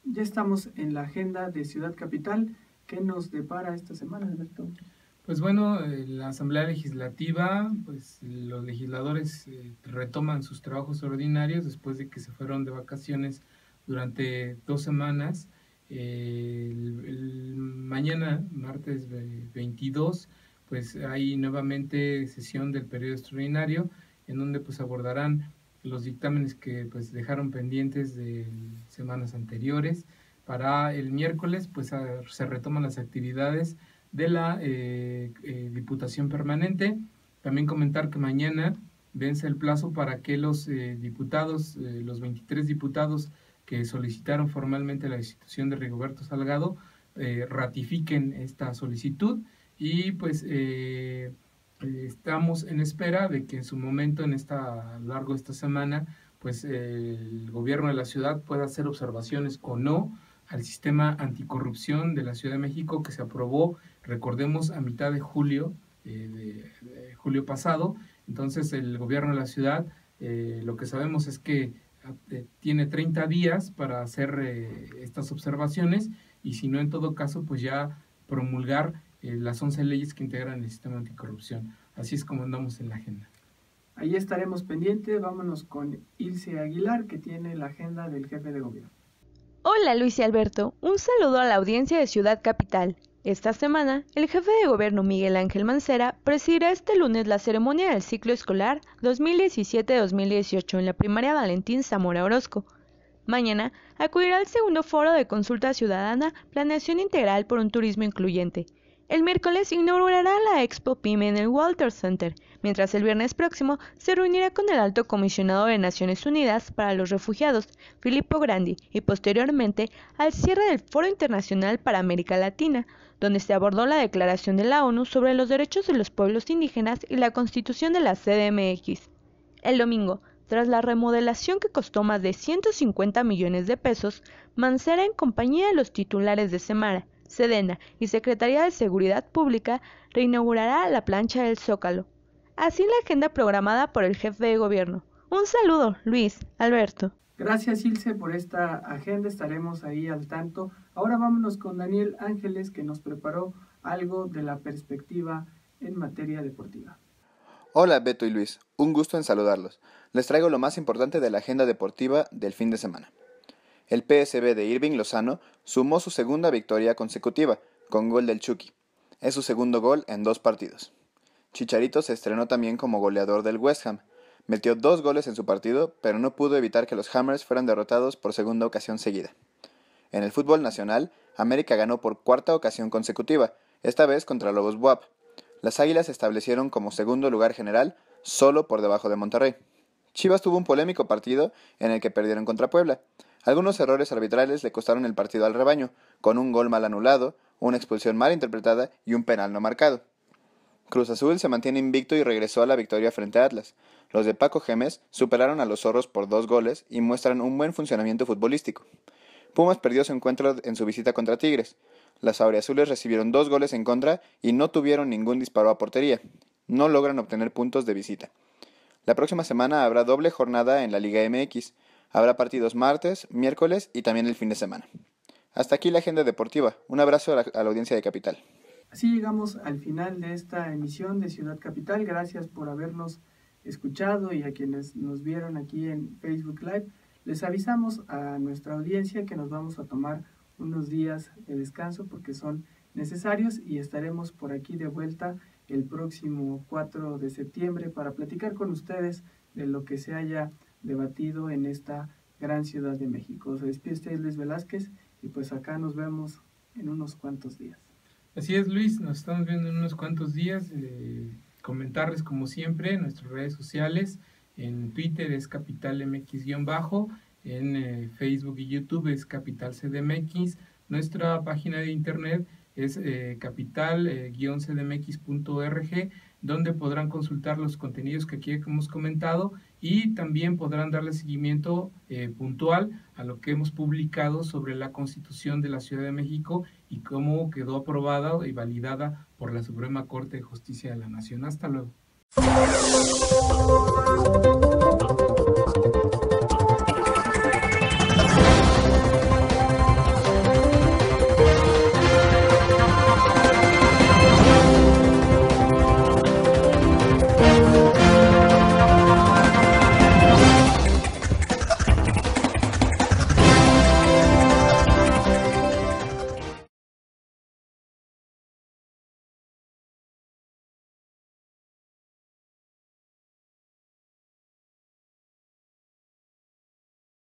Ya estamos en la agenda de Ciudad Capital. ¿Qué nos depara esta semana, Alberto? Pues bueno, la Asamblea Legislativa, pues los legisladores retoman sus trabajos ordinarios después de que se fueron de vacaciones durante 2 semanas. Mañana, martes 22, pues hay nuevamente sesión del periodo extraordinario en donde pues abordarán los dictámenes que pues dejaron pendientes de semanas anteriores. Para el miércoles pues se retoman las actividades de la Diputación Permanente. También comentar que mañana vence el plazo para que los diputados, los 23 diputados que solicitaron formalmente la destitución de Rigoberto Salgado, ratifiquen esta solicitud y pues estamos en espera de que en su momento, a lo largo de esta semana, pues el gobierno de la ciudad pueda hacer observaciones o no al sistema anticorrupción de la Ciudad de México que se aprobó, recordemos, a mitad de julio, de julio pasado. Entonces el gobierno de la ciudad, lo que sabemos es que tiene 30 días para hacer estas observaciones y si no, en todo caso, pues ya promulgar las 11 leyes que integran el sistema anticorrupción. Así es como andamos en la agenda. Ahí estaremos pendientes. Vámonos con Ilse Aguilar, que tiene la agenda del jefe de gobierno. Hola Luis y Alberto, un saludo a la audiencia de Ciudad Capital. Esta semana, el jefe de gobierno Miguel Ángel Mancera presidirá este lunes la ceremonia del ciclo escolar 2017-2018 en la primaria Valentín Zamora Orozco. Mañana acudirá al segundo foro de consulta ciudadana Planeación Integral por un Turismo Incluyente. El miércoles inaugurará la Expo PYME en el Walter Center, mientras el viernes próximo se reunirá con el Alto Comisionado de Naciones Unidas para los Refugiados, Filippo Grandi, y posteriormente al cierre del Foro Internacional para América Latina, donde se abordó la Declaración de la ONU sobre los Derechos de los Pueblos Indígenas y la Constitución de la CDMX. El domingo, tras la remodelación que costó más de 150 millones de pesos, Mancera, en compañía de los titulares de Semara, Sedena y Secretaría de Seguridad Pública, reinaugurará la plancha del Zócalo. Así la agenda programada por el jefe de gobierno. Un saludo, Luis, Alberto. Gracias, Ilse, por esta agenda. Estaremos ahí al tanto. Ahora vámonos con Daniel Ángeles, que nos preparó algo de la perspectiva en materia deportiva. Hola Beto y Luis, un gusto en saludarlos. Les traigo lo más importante de la agenda deportiva del fin de semana. El PSV de Irving Lozano sumó su segunda victoria consecutiva, con gol del Chucky. Es su segundo gol en 2 partidos. Chicharito se estrenó también como goleador del West Ham. Metió 2 goles en su partido, pero no pudo evitar que los Hammers fueran derrotados por segunda ocasión seguida. En el fútbol nacional, América ganó por 4ª ocasión consecutiva, esta vez contra Lobos BUAP. Las Águilas se establecieron como segundo lugar general, solo por debajo de Monterrey. Chivas tuvo un polémico partido en el que perdieron contra Puebla. Algunos errores arbitrales le costaron el partido al rebaño, con un gol mal anulado, una expulsión mal interpretada y un penal no marcado. Cruz Azul se mantiene invicto y regresó a la victoria frente a Atlas. Los de Paco Gémez superaron a los Zorros por 2 goles y muestran un buen funcionamiento futbolístico. Pumas perdió su encuentro en su visita contra Tigres. Las auriazules recibieron 2 goles en contra y no tuvieron ningún disparo a portería. No logran obtener puntos de visita. La próxima semana habrá doble jornada en la Liga MX. Habrá partidos martes, miércoles y también el fin de semana. Hasta aquí la agenda deportiva. Un abrazo a la audiencia de Capital. Así llegamos al final de esta emisión de Ciudad Capital. Gracias por habernos escuchado y a quienes nos vieron aquí en Facebook Live. Les avisamos a nuestra audiencia que nos vamos a tomar unos días de descanso porque son necesarios y estaremos por aquí de vuelta el próximo 4 de septiembre para platicar con ustedes de lo que se haya debatido en esta gran Ciudad de México. Se despide usted Luis Velázquez y pues acá nos vemos en unos cuantos días. Así es, Luis, nos estamos viendo en unos cuantos días. Comentarles como siempre en nuestras redes sociales, en Twitter es Capital MX-, en Facebook y YouTube es Capital CDMX, nuestra página de internet es capital-cdmx.org, donde podrán consultar los contenidos que aquí hemos comentado y también podrán darle seguimiento puntual a lo que hemos publicado sobre la Constitución de la Ciudad de México y cómo quedó aprobada y validada por la Suprema Corte de Justicia de la Nación. Hasta luego.